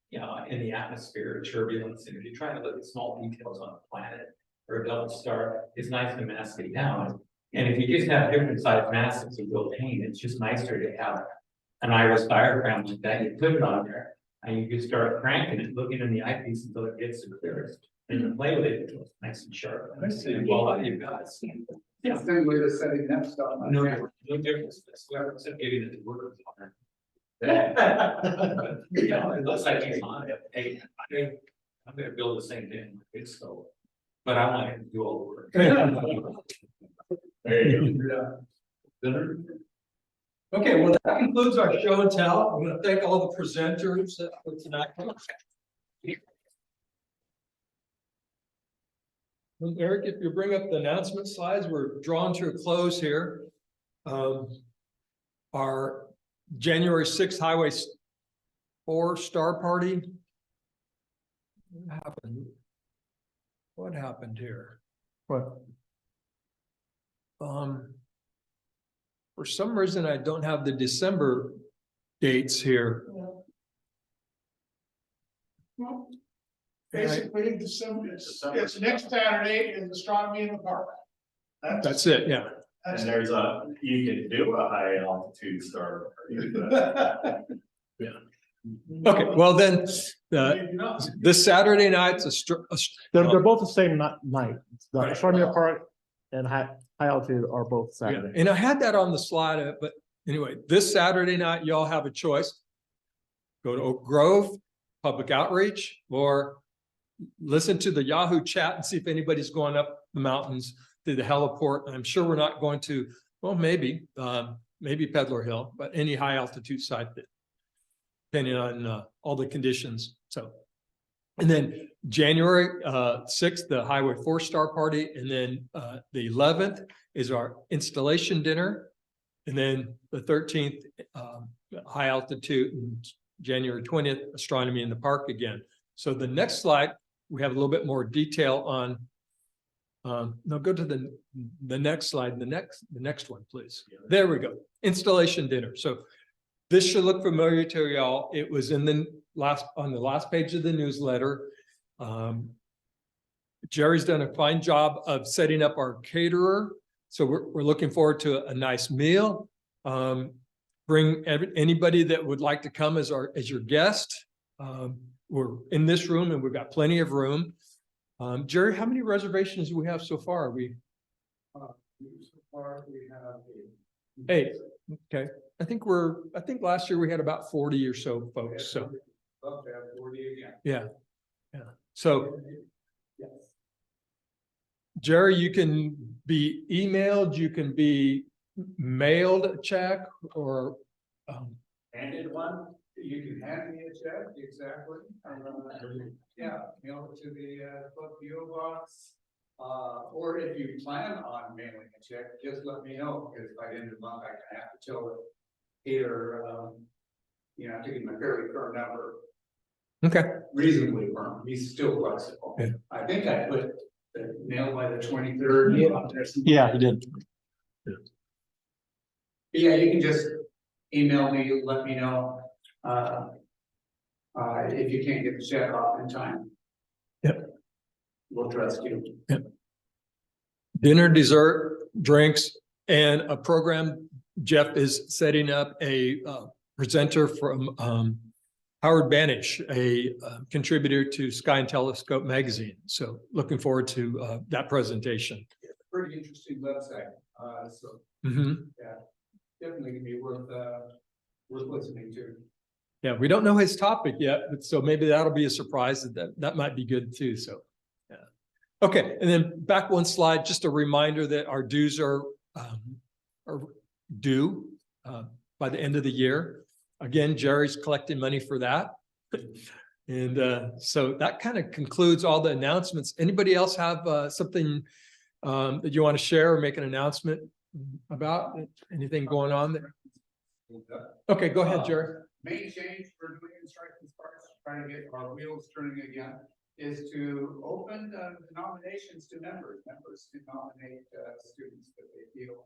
you know, in the atmosphere, turbulence, and if you're trying to look at small details on a planet or a double star, it's nice to mask it down. And if you just have different size masks of built paint, it's just nicer to have an iris diagram like that. You put it on there, and you can start cranking it, looking in the eyepiece until it gets the clearest. And then play with it until it's nice and sharp. I see. Well, you've got it. Yeah. Same way to setting that stuff. No difference. That's where it's giving it the word on it. Yeah, it looks like he's on it. Hey, I'm gonna build the same thing. It's so, but I want to do all the work. There you go. Okay, well, that concludes our show and tell. I want to thank all the presenters for tonight. Well, Eric, if you bring up the announcement slides, we're drawn to a close here. Our January 6th Highway 4 Star Party. What happened? What happened here? What? For some reason, I don't have the December dates here. Basically, December, it's next Saturday in Astronomy in the Park. That's it, yeah. And there's you can do a high altitude star party, but Okay, well then, this Saturday night's They're both the same night. The Right. Astronomical Park and high altitude are both yeah, Saturday. and I had that on the slide, but anyway, this Saturday night, y'all have a choice. Go to Oak Grove, public outreach, or listen to the Yahoo chat and see if anybody's going up the mountains to the heliport. I'm sure we're not going to, well, maybe Peddler Hill, but any high altitude site that, depending on all the conditions. So, and then January 6th, the Highway 4 Star Party, and then the 11th is our installation dinner, and then the 13th, high altitude, and January 20th, astronomy in the park again. So the next slide, we have a little bit more detail on. No, go to the next slide, the next one, please. There we go. Installation dinner. So this should look familiar to y'all. It was in the last page of the newsletter. Jerry's done a fine job of setting up our caterer. So we're looking forward to a nice meal. Bring anybody that would like to come as your guest. We're in this room and we've got plenty of room. Jerry, how many reservations do we have so far? So far we have 8. Okay. I think last year we had about 40 or so folks. So Love to have 40 again. yeah. So Jerry, you can be emailed, you can be mailed a check or, Handed one, you can hand me a check, exactly. Yeah, mail it to the club PO box. Or if you plan on mailing a check, just let me know, because by the end of the month, I can have to tell it here, you know, to give him a fairly firm number, okay, reasonably firm, he's still flexible. Yeah. I think I put the mail by the 23rd. Yeah, he did. Yeah, you can just email me, let me know, if you can't get the check off in time. Yep. We'll trust you. dinner, dessert, drinks, and a program. Jeff is setting up a presenter from Howard Banish, a contributor to Sky and Telescope magazine. So looking forward to that presentation. Pretty interesting website, so Mhm. yeah, definitely gonna be worth listening to. Yeah, we don't know his topic yet, but so maybe that'll be a surprise. That might be good too. So, yeah. Okay, and then back one slide, just a reminder that our dues are due by the end of the year. Again, Jerry's collecting money for that. And so that kind of concludes all the announcements. Anybody else have something that you want to share or make an announcement about? Anything going on there? Okay, go ahead, Jerry. Main change for doing instructions parts, trying to get our wheels turning again, is to open the nominations to members. Members can nominate students that they feel,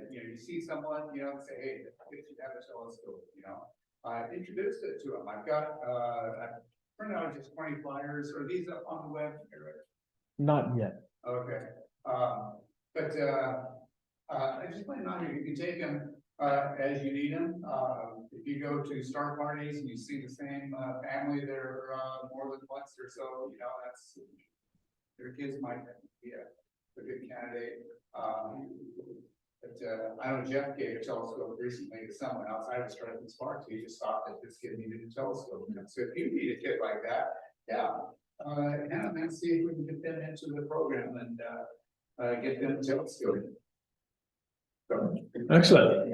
you know, you see someone, you know, say, hey, you should have a telescope, you know. Introduce it to them. I've got, I printed out just 20 flyers. Are these up on the web, Jarrett? Not yet. Okay, but I just want to remind you, you can take them as you need them. If you go to star parties and you see the same family there more than once or so, you know, that's their kids might be a good candidate. But I know Jeff gave a telescope recently to someone else. I was trying to spark, he just thought that this kid needed a telescope. So if you need a kid like that, yeah. And then see if we can get them into the program and get them a telescope. So, Excellent.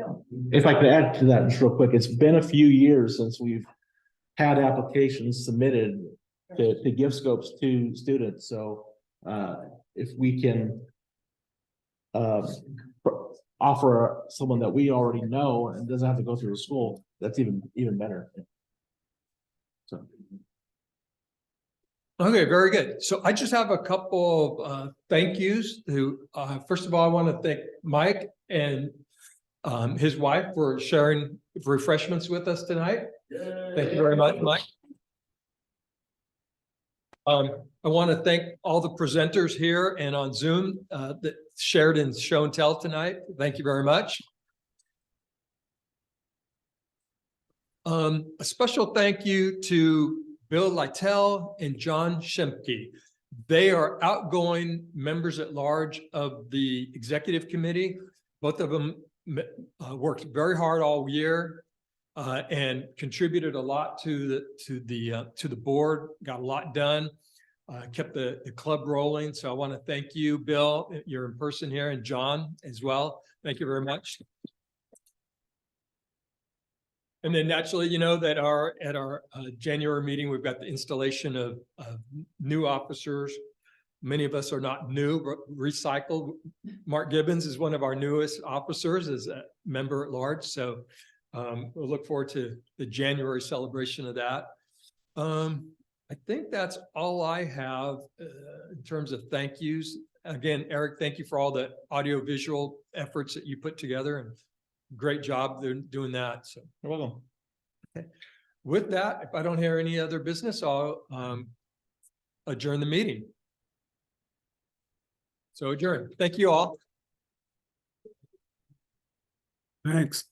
If I could add to that just real quick, it's been a few years since we've had applications submitted to give scopes to students. So if we can offer someone that we already know and doesn't have to go through a school, that's even better. So. Okay, very good. So I just have a couple of thank yous to, first of all, I want to thank Mike and his wife for sharing refreshments with us tonight. Thank you very much, Mike. I want to thank all the presenters here and on Zoom that shared in show and tell tonight. Thank you very much. A special thank you to Bill Litel and John Shemke. They are outgoing members at large of the executive committee. Both of them worked very hard all year and contributed a lot to the board. Got a lot done. Kept the club rolling. So I want to thank you, Bill. You're in person here, and John as well. Thank you very much. And then naturally, you know that at our January meeting, we've got the installation of new officers. Many of us are not new, but recycled. Mark Gibbons is one of our newest officers as a member at large. So we'll look forward to the January celebration of that. I think that's all I have in terms of thank yous. Again, Eric, thank you for all the audiovisual efforts that you put together, and great job doing that. So You're welcome. okay. With that, if I don't hear any other business, I'll adjourn the meeting. So adjourn. Thank you all. Thanks.